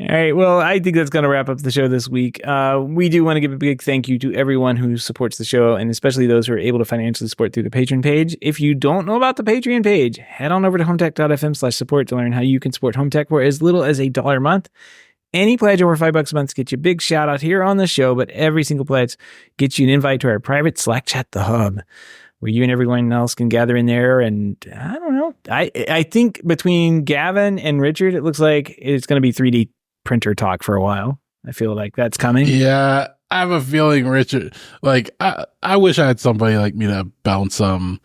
All right. Well, I think that's going to wrap up the show this week. We do want to give a big thank you to everyone who supports the show, and especially those who are able to financially support through the Patreon page. If you don't know about the Patreon page, head on over to HomeTech.fm/support to learn how you can support HomeTech for as little as $1 a month. Any pledge over $5 a month gets you a big shout out here on the show, but every single pledge gets you an invite to our private Slack chat, The Hub, where you and everyone else can gather in there. And I don't know. I think between Gavin and Richard, it looks like it's going to be 3D printer talk for a while. I feel like that's coming. Yeah, I have a feeling Richard, like, I wish I had somebody like me to bounce some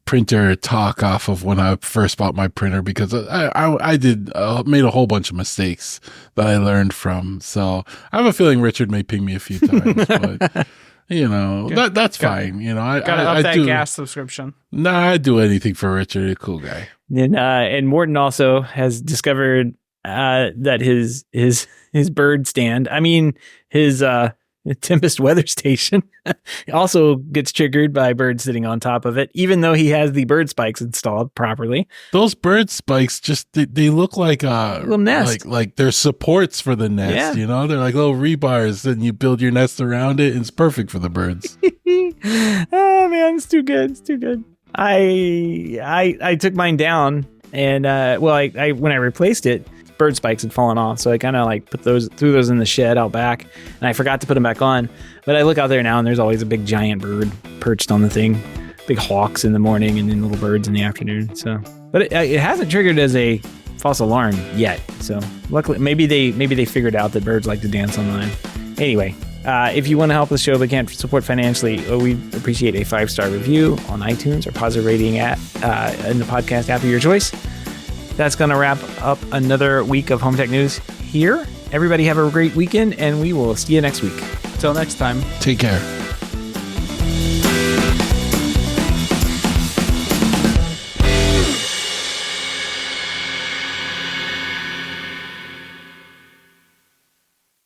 printer talk off of when I first bought my printer, because I made a whole bunch of mistakes that I learned from. So I have a feeling Richard may ping me a few times, but you know, that's fine. You know, gotta up that gas subscription. Nah, I'd do anything for Richard. A cool guy. And Morton also has discovered that his bird stand, I mean, his Tempest weather station also gets triggered by birds sitting on top of it, even though he has the bird spikes installed properly. Those bird spikes just they look like a little nest, like they're supports for the nest. Yeah. You know, they're like little rebars, and you build your nest around it, and it's perfect for the birds. Oh man, it's too good. It's too good. I took mine down, and I when I replaced it, bird spikes had fallen off, so I kind of like threw those in the shed out back, and I forgot to put them back on. But I look out there now, and there's always a big giant bird perched on the thing, big hawks in the morning, and then little birds in the afternoon. So, but it hasn't triggered as a false alarm yet. So luckily, maybe they figured out that birds like to dance on mine. Anyway, if you want to help the show but can't support financially, we appreciate a 5-star review on iTunes or positive rating in the podcast app of your choice. That's going to wrap up another week of HomeTech News here. Everybody have a great weekend, and we will see you next week. Till next time. Take care.